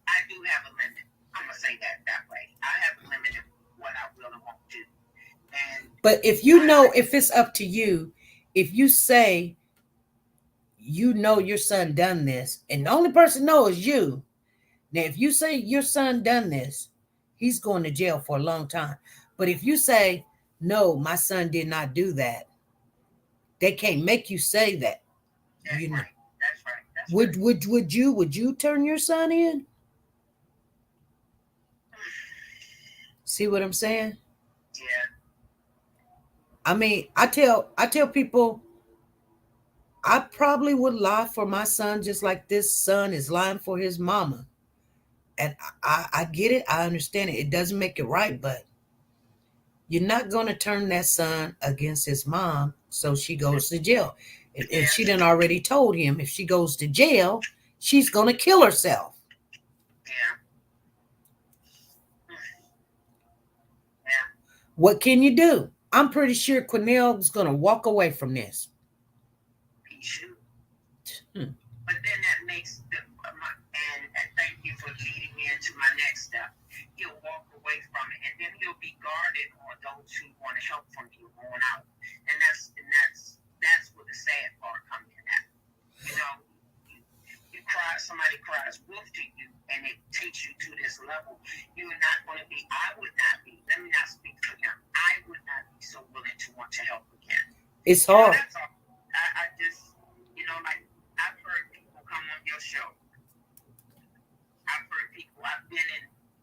D: I do have a limit. I'm gonna say that way. I have a limit of what I will and won't do. And
A: But if you know, if it's up to you, if you say you know your son done this, and the only person know is you. Now, if you say your son done this, he's going to jail for a long time. But if you say, no, my son did not do that, they can't make you say that.
D: that's
A: You know.
D: right. That's right. That's
A: Would you turn your son in? See what I'm saying?
D: Yeah.
A: I mean, I tell people I probably would lie for my son just like this son is lying for his mama. And I get it. I understand it. It doesn't make it right, but you're not going to turn that son against his mom so she goes to jail. And she done already told him if she goes to jail, she's going to kill herself.
D: Yeah.
A: What can you do? I'm pretty sure Cornell's going to walk away from this.
D: He should. But then that makes and thank you for leading me into my next step. He'll walk away from it, and then he'll be guarded on those who want to help from you going out. And that's where the sad part comes in at. You know, you cry, somebody cries wolf to you, and it takes you to this level. You're not going to be. I would not be. Let me not speak for him. I would not be so willing to want to help again.
A: It's hard.
D: That's all. I just, like I've heard people come on your show. I've heard people. I've been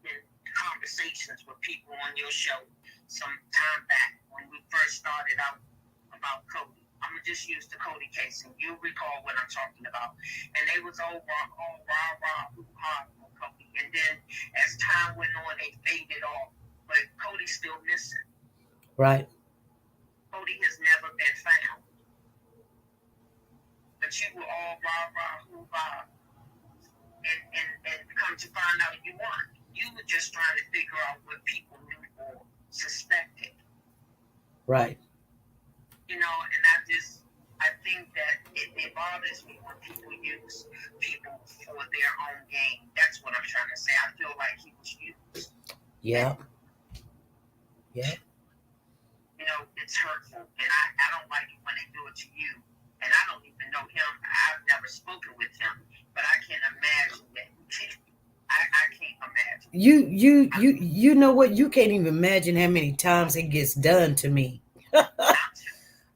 D: in conversations with people on your show some time back when we first started out about Cody. I'm gonna just use the Cody case, and you'll recall what I'm talking about. And they was all rah, on Cody. And then as time went on, they faded off. But Cody's still missing.
A: Right.
D: Cody has never been found. But you were all rah, and come to find out you weren't. You were just trying to figure out what people knew or suspected.
A: Right.
D: And I think that it bothers me when people use people for their own gain. That's what I'm trying to say. I feel like he was used.
A: Yeah. Yeah.
D: It's hurtful. And I don't like it when they do it to you. And I don't even know him. I've never spoken with him. But I can't imagine that. I can't imagine.
A: You know what? You can't even imagine how many times it gets done to me.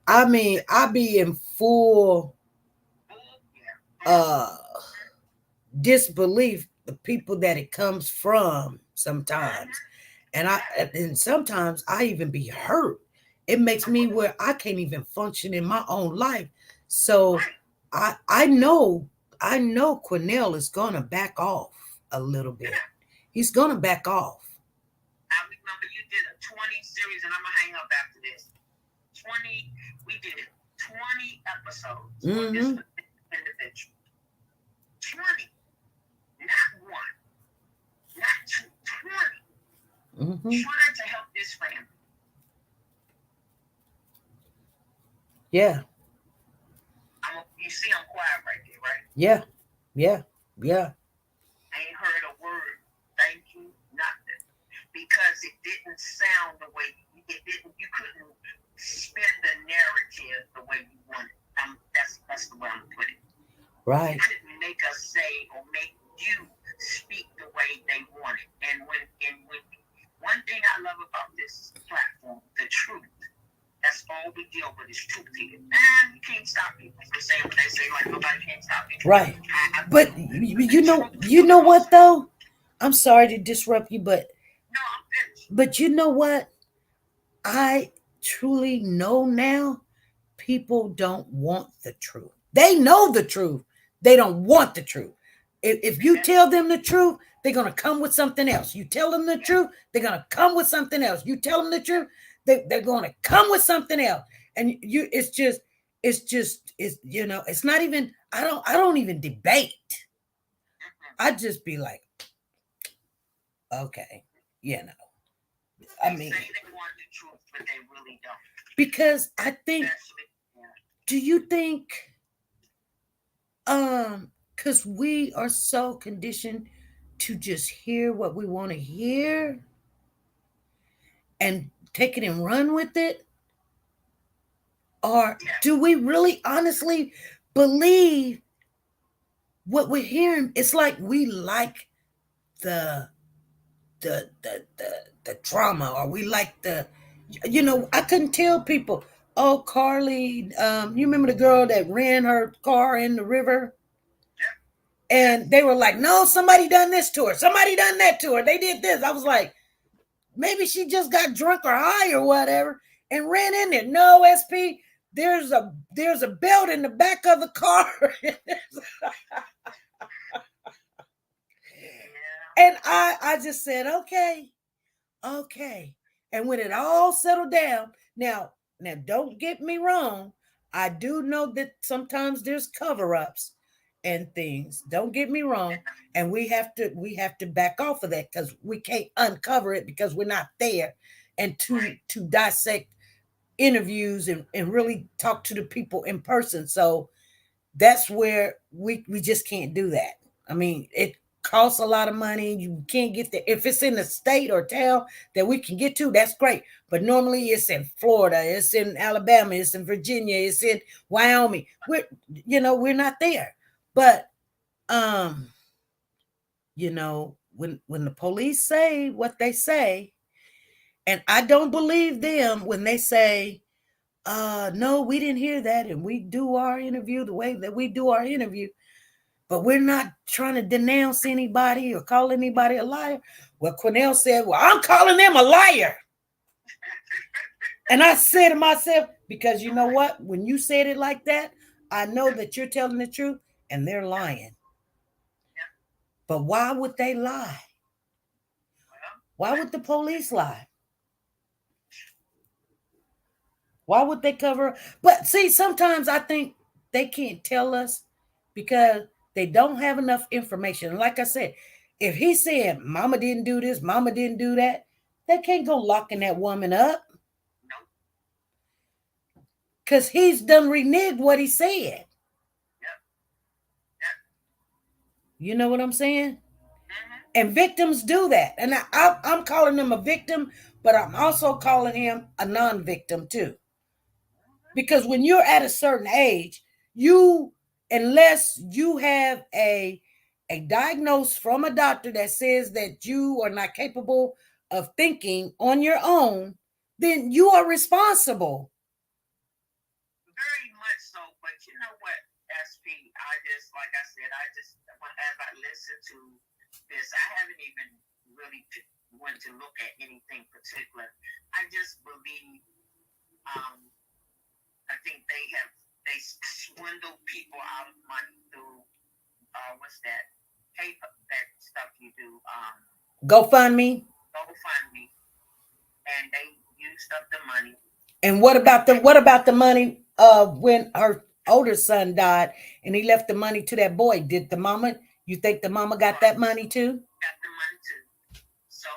A: I mean, I be in full disbelief the people that it comes from sometimes. And sometimes I even be hurt. It makes me where I can't even function in my own life. So I know Cornell is gonna back off a little bit. He's gonna back off.
D: I remember you did a 20 series, and I'm gonna hang up after this. We did 20 episodes on this individual. 20, not one, not two, 20. Trying to help this family.
A: Yeah.
D: You see, I'm quiet right there, right?
A: Yeah.
D: I ain't heard a word. Thank you, nothing, because it didn't sound the way it didn't. You couldn't spin the narrative the way you wanted. That's the way I'm putting it.
A: Right.
D: You couldn't make us say or make you speak the way they wanted. And when one thing I love about this platform, the truth. That's all we deal with is truth here. You can't stop people from saying what they say. Like nobody can stop me.
A: Right. But you know what though? I'm sorry to disrupt you, but
D: no, I'm finished.
A: But you know what? I truly know now people don't want the truth. They know the truth. They don't want the truth. if you tell them the truth, they're going to come with something else. You tell them the truth, they're going to come with something else. You tell them the truth, they're going to come with something else. And it's it's not even, I don't even debate. I just be like, okay, I mean,
D: they say they want the truth, but they really don't.
A: Because I think, do you think, because we are so conditioned to just hear what we want to hear and take it and run with it? Or do we really honestly believe what we're hearing? It's like we like the drama, or we like the, I couldn't tell people, oh, Carly, you remember the girl that ran her car in the river? And they were like, no, somebody done this to her. Somebody done that to her. They did this. I was like, maybe she just got drunk or high or whatever and ran in there. No, SP, there's a belt in the back of the car. And I just said, okay. And when it all settled down, now don't get me wrong. I do know that sometimes there's cover-ups and things. Don't get me wrong. And we have to back off of that, because we can't uncover it because we're not there. And to dissect interviews and really talk to the people in person. So that's where we just can't do that. I mean, it costs a lot of money. You can't get there. If it's in a state or town that we can get to, that's great. But normally it's in Florida, it's in Alabama, it's in Virginia, it's in Wyoming. We're not there. But when the police say what they say, and I don't believe them when they say, no, we didn't hear that, and we do our interview the way that we do our interview, but we're not trying to denounce anybody or call anybody a liar. Well, Cornell said, well, I'm calling them a liar. And I said to myself, because you know what? When you said it like that, I know that you're telling the truth and they're lying. But why would they lie? Why would the police lie? Why would they cover? But see, sometimes I think they can't tell us because they don't have enough information. Like I said, if he said mama didn't do this, mama didn't do that, they can't go locking that woman up. Because he's done reneged what he said. You know what I'm saying? And victims do that. And I'm calling him a victim, but I'm also calling him a non-victim too. Because when you're at a certain age, unless you have a diagnosis from a doctor that says that you are not capable of thinking on your own, then you are responsible.
D: Very much so. But you know what, SP, as I listen to this, I haven't even really went to look at anything particular. I just believe, I think they swindle people out of money through what's that paper, that stuff you do,
A: GoFundMe,
D: and they used up the money.
A: And what about the money when her older son died and he left the money to that boy? You think the mama got that money too?
D: Got the money too. So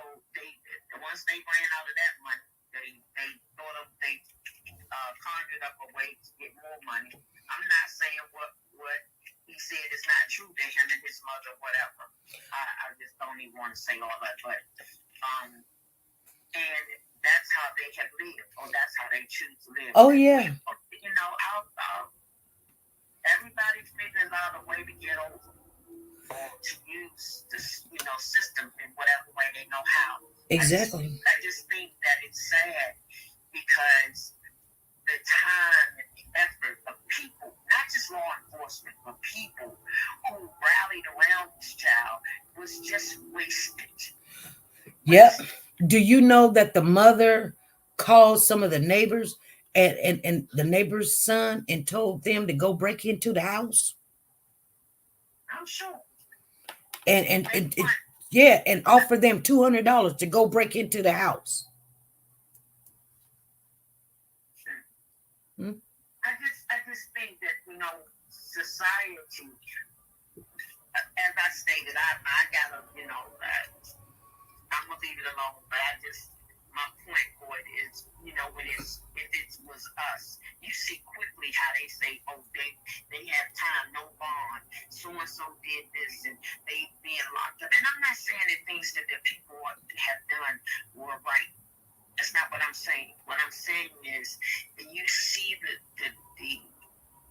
D: once they ran out of that money, they conjured up a way to get more money. I'm not saying what he said is not true to him and his mother, whatever. I just don't even want to say all that, but and that's how they have lived, or that's how they choose to live.
A: Oh yeah.
D: Everybody figures out a way to get over, or to use this, system in whatever way they know how.
A: Exactly.
D: I just think that it's sad because the time and the effort of people, not just law enforcement, but people who rallied around this child, was just wasted.
A: Yep. Do you know that the mother called some of the neighbors and the neighbor's son and told them to go break into the house?
D: I'm sure.
A: and offer them $200 to go break into the house.
D: Hmm? I just think that, society, as I stated, I gotta, I'm gonna leave it alone. But my point for it is, if it was us, you see quickly how they say, oh, they have time, no bond. So and so did this, and they being locked up. And I'm not saying that things that the people have done were right. That's not what I'm saying. What I'm saying is that you see the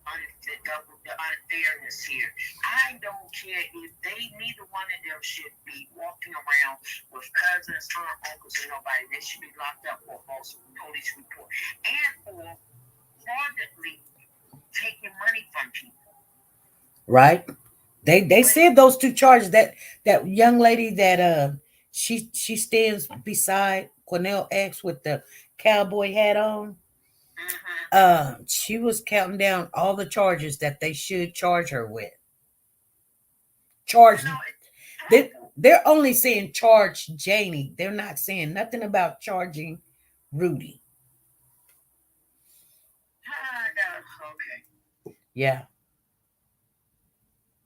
D: unfairness here. I don't care if neither one of them should be walking around with cousins, uncles, and nobody. They should be locked up for false police report and for fraudulently taking money from people.
A: Right. They said those two charges, that young lady that she stands beside Cornell X with the cowboy hat on. She was counting down all the charges that they should charge her with. They're only saying charge Janie. They're not saying nothing about charging Rudy.
D: Okay.
A: Yeah.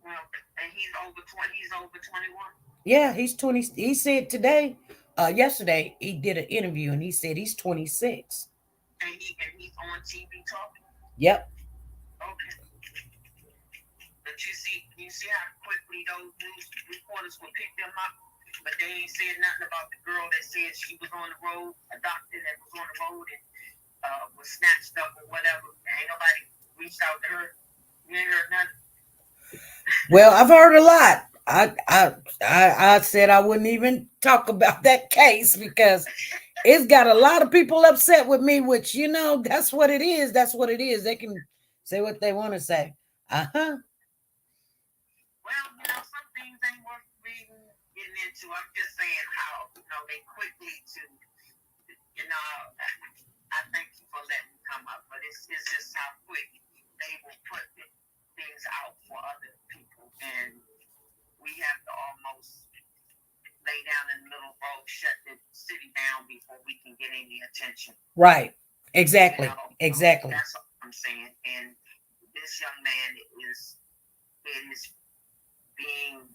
D: Well, and he's over 20. He's over 21.
A: Yeah, he's 20. He said today, yesterday, he did an interview and he said he's 26.
D: And he's on TV talking.
A: Yep.
D: Okay. But you see how quickly those news reporters will pick them up, but they ain't said nothing about the girl that said she was on the road, a doctor that was on the road and was snatched up or whatever. Ain't nobody reached out to her. You ain't heard nothing.
A: Well, I've heard a lot. I said I wouldn't even talk about that case because it's got a lot of people upset with me, which, that's what it is. That's what it is. They can say what they want to say.
D: Well, some things ain't worth getting into. I'm just saying how, they quickly I thank you for letting me come up, but it's just how quick they will put things out for other people, and we have to almost lay down in the middle road, shut the city down before we can get any attention.
A: Right. Exactly. Exactly.
D: That's what I'm saying. And this young man is being,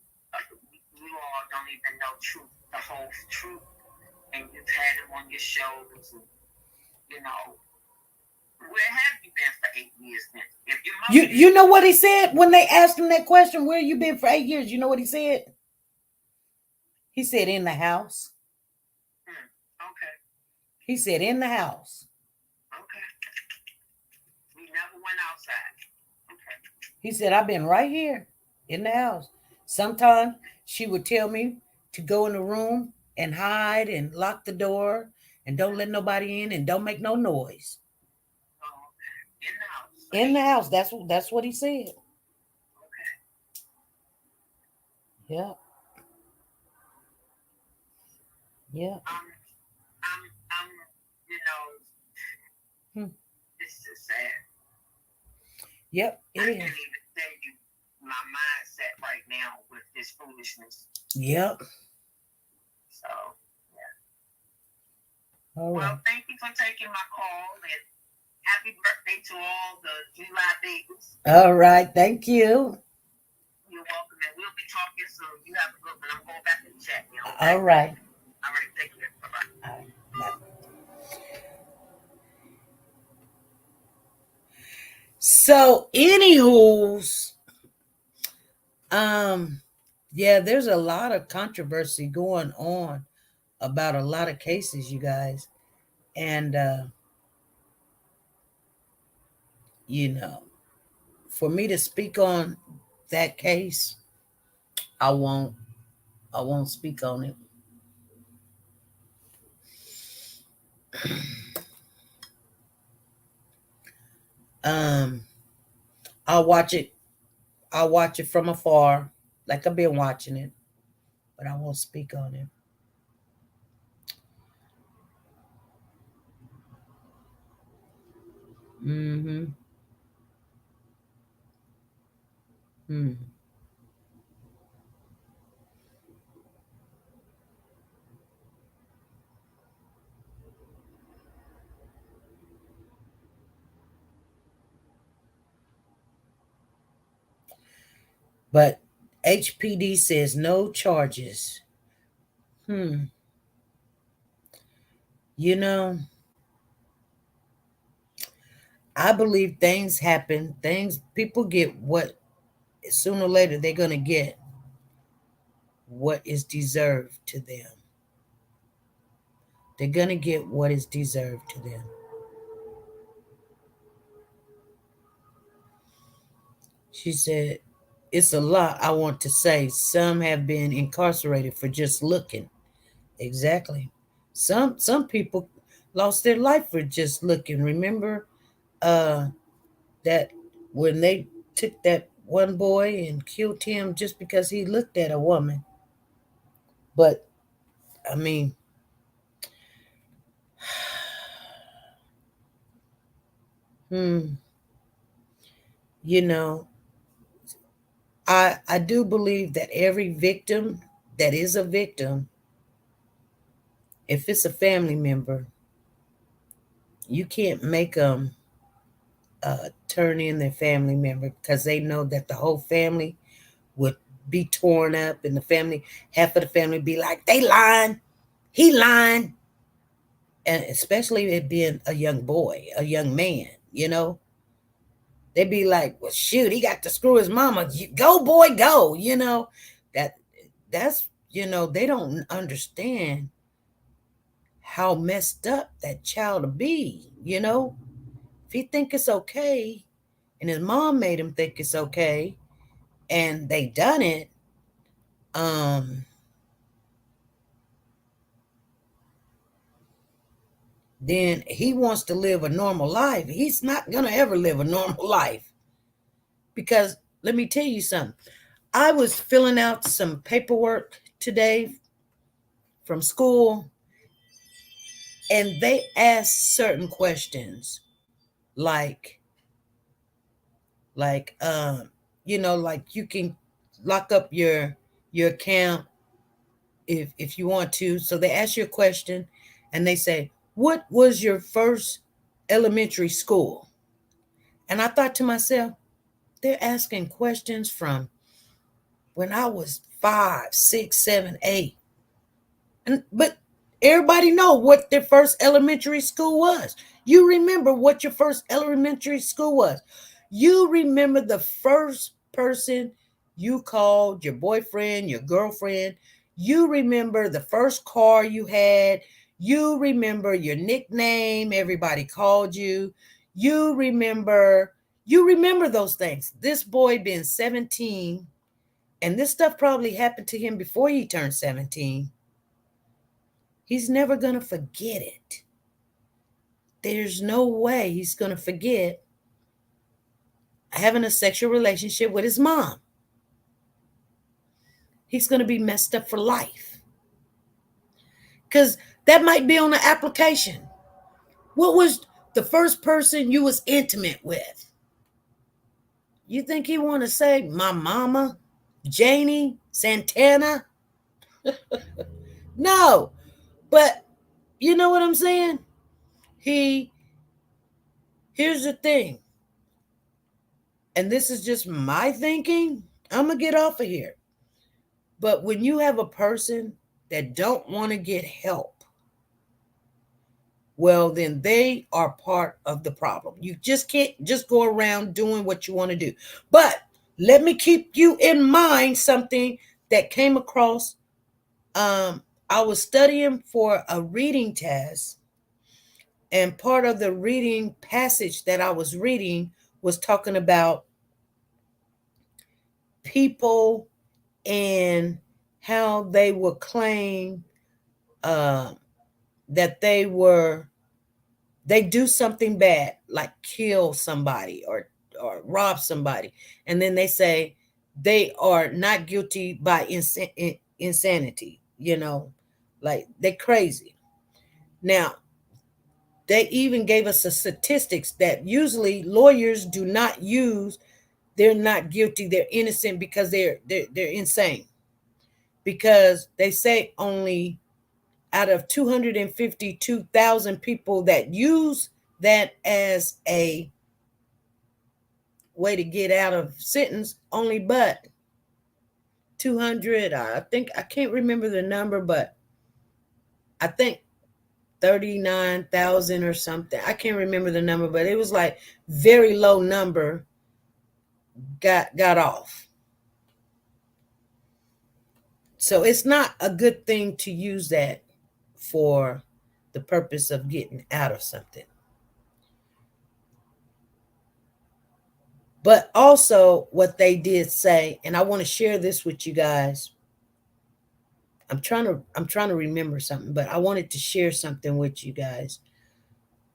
D: you all don't even know the whole truth, and you've had him on your shows, and, where have you been for 8 years then? If
A: you know what he said when they asked him that question, where you been for 8 years? You know what he said? He said, in the house.
D: Okay.
A: He said, in the house.
D: Okay. We never went outside. Okay.
A: He said, I've been right here in the house. Sometimes she would tell me to go in the room and hide and lock the door and don't let nobody in and don't make no noise. In the house. That's what he said.
D: Okay.
A: Yeah. Yeah.
D: This is sad.
A: Yep, it
D: I
A: is.
D: can't even tell you my mindset right now with this foolishness.
A: Yep.
D: So, yeah.
A: All right.
D: Well, thank you for taking my call, and happy birthday to all the July babies.
A: All right, thank you.
D: You're welcome, and we'll be talking soon. You have a good one. I'm going back in the chat now.
A: Okay? All right.
D: All right, take care. Bye-bye.
A: All right, bye. So, anywho's, yeah, there's a lot of controversy going on about a lot of cases, you guys. And, for me to speak on that case, I won't speak on it. I'll watch it from afar, like I've been watching it, but I won't speak on it. But HPD says no charges. You know, I believe things happen. People get what, sooner or later, they're going to get what is deserved to them. They're going to get what is deserved to them. She said, it's a lot I want to say. Some have been incarcerated for just looking. Exactly. Some people lost their life for just looking. Remember that when they took that one boy and killed him just because he looked at a woman. But I mean, you know, I do believe that every victim that is a victim, if it's a family member, you can't make them turn in their family member, because they know that the whole family would be torn up, and the family, half of the family be like, they lying, he lying. And especially it being a young boy, a young man, they'd be like, well, shoot, he got to screw his mama. Go, boy, go. That's they don't understand how messed up that child will be. If he think it's okay, and his mom made him think it's okay, and they done it, then he wants to live a normal life. He's not gonna ever live a normal life, because let me tell you something. I was filling out some paperwork today from school, and they asked certain questions, like like you can lock up your account if you want to. So they ask you a question, and they say, what was your first elementary school? And I thought to myself, they're asking questions from when I was 5, 6, 7, 8. But everybody know what their first elementary school was. You remember what your first elementary school was. You remember the first person you called, your boyfriend, your girlfriend. You remember the first car you had. You remember your nickname everybody called you. You remember those things. This boy being 17, and this stuff probably happened to him before he turned 17. He's never going to forget it. There's no way he's going to forget having a sexual relationship with his mom. He's going to be messed up for life. Because that might be on the application. What was the first person you was intimate with? You think he want to say, my mama, Janie, Santana? No. But you know what I'm saying? Here's the thing. And this is just my thinking. I'm going to get off of here. But when you have a person that don't want to get help, well, then they are part of the problem. You just can't just go around doing what you want to do. But let me keep you in mind something that came across. I was studying for a reading test, and part of the reading passage that I was reading was talking about people and how they would claim that they do something bad, like kill somebody or rob somebody, and then they say they are not guilty by insanity. Like they're crazy. Now, they even gave us the statistics that usually lawyers do not use. They're not guilty, they're innocent, because they're insane. Because they say only out of 252,000 people that use that as a way to get out of sentence, only but 200. I think, I can't remember the number, but I think 39,000 or something. I can't remember the number, but it was like very low number got off. So it's not a good thing to use that for the purpose of getting out of something. But also what they did say, and I want to share this with you guys. I'm trying to remember something, but I wanted to share something with you guys.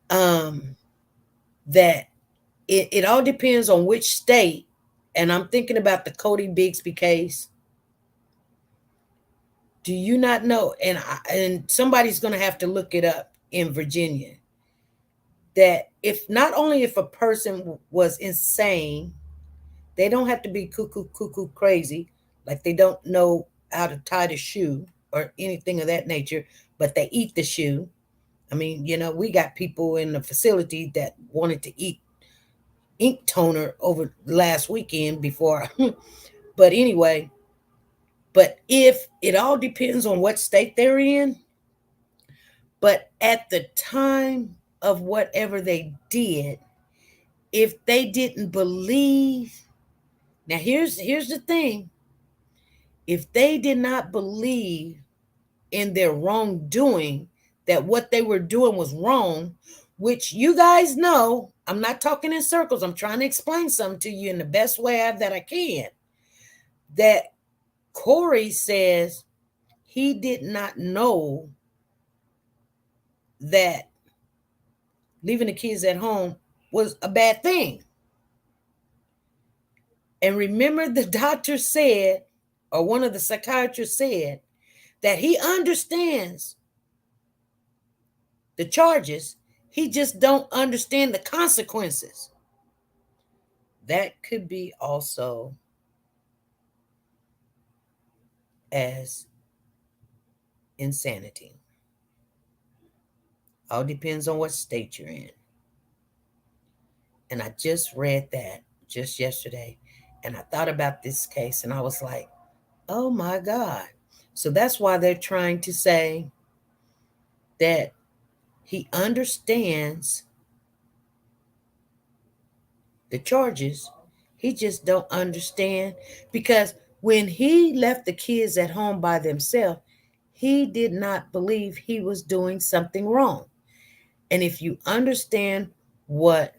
A: That it all depends on which state, and I'm thinking about the Cody Bigsby case. Do you not know? And somebody's going to have to look it up in Virginia. That if not only if a person was insane, they don't have to be cuckoo crazy, like they don't know how to tie the shoe or anything of that nature, but they eat the shoe. I mean, we got people in the facility that wanted to eat ink toner over last weekend before. But anyway, but if it all depends on what state they're in, but at the time of whatever they did, if they didn't believe, now here's the thing, if they did not believe in their wrongdoing, that what they were doing was wrong, which you guys know, I'm not talking in circles, I'm trying to explain something to you in the best way that I can, that Corey says he did not know that leaving the kids at home was a bad thing. And remember, the doctor said, or one of the psychiatrists said, that he understands the charges, he just don't understand the consequences. That could be also as insanity. All depends on what state you're in. And I just read that just yesterday, and I thought about this case, and I was like, oh my God. So that's why they're trying to say that he understands the charges. He just don't understand, because when he left the kids at home by themselves, he did not believe he was doing something wrong. And if you understand what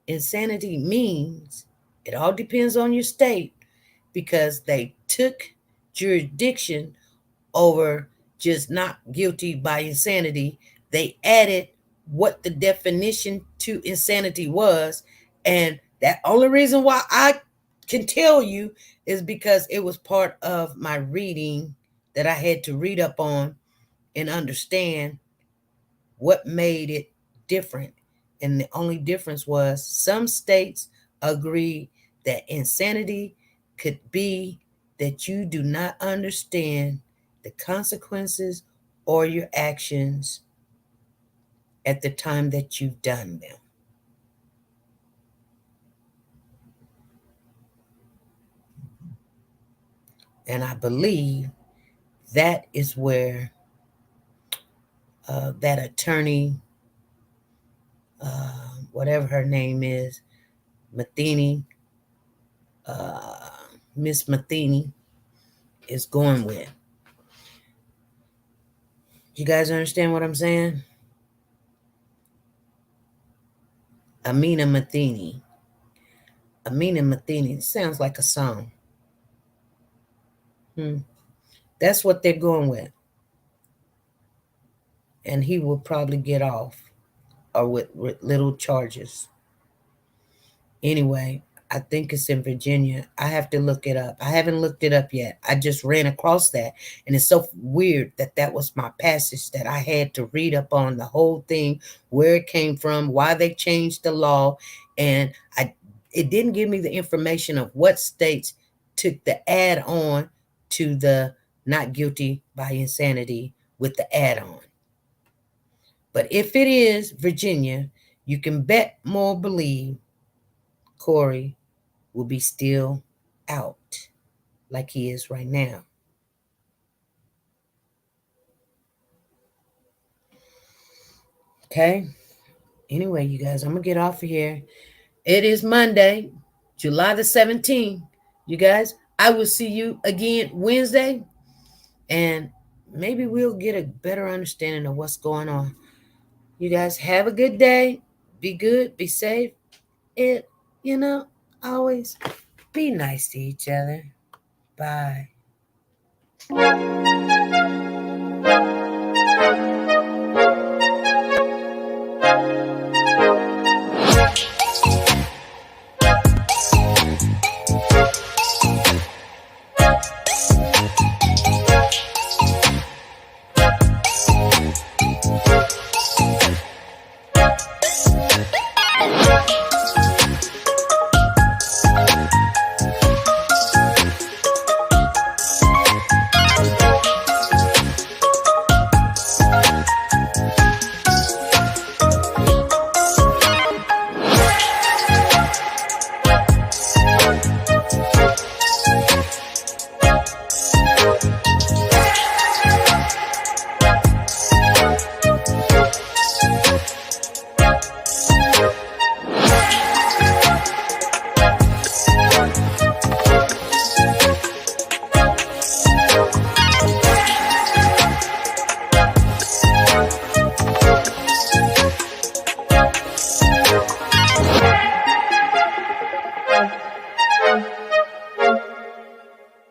A: insanity means, it all depends on your state, because they took jurisdiction over just not guilty by insanity. They added what the definition to insanity was. And that only reason why I can tell you is because it was part of my reading that I had to read up on and understand what made it different. And the only difference was some states agreed that insanity could be that you do not understand the consequences or your actions at the time that you've done them. And I believe that is where that attorney, whatever her name is, Matheny, Miss Matheny, is going with. You guys understand what I'm saying? Amina Matheny. Amina Matheny. It sounds like a song. That's what they're going with. And he will probably get off, or with little charges. Anyway, I think it's in Virginia. I have to look it up. I haven't looked it up yet. I just ran across that. And it's so weird that that was my passage that I had to read up on the whole thing, where it came from, why they changed the law. And it didn't give me the information of what states took the add-on to the not guilty by insanity with the add-on. But if it is Virginia, you can bet more believe Corey will be still out like he is right now. Okay. Anyway, you guys, I'm going to get off of here. It is Monday, July the 17th. You guys, I will see you again Wednesday, and maybe we'll get a better understanding of what's going on. You guys have a good day. Be good, be safe, and, always be nice to each other. Bye.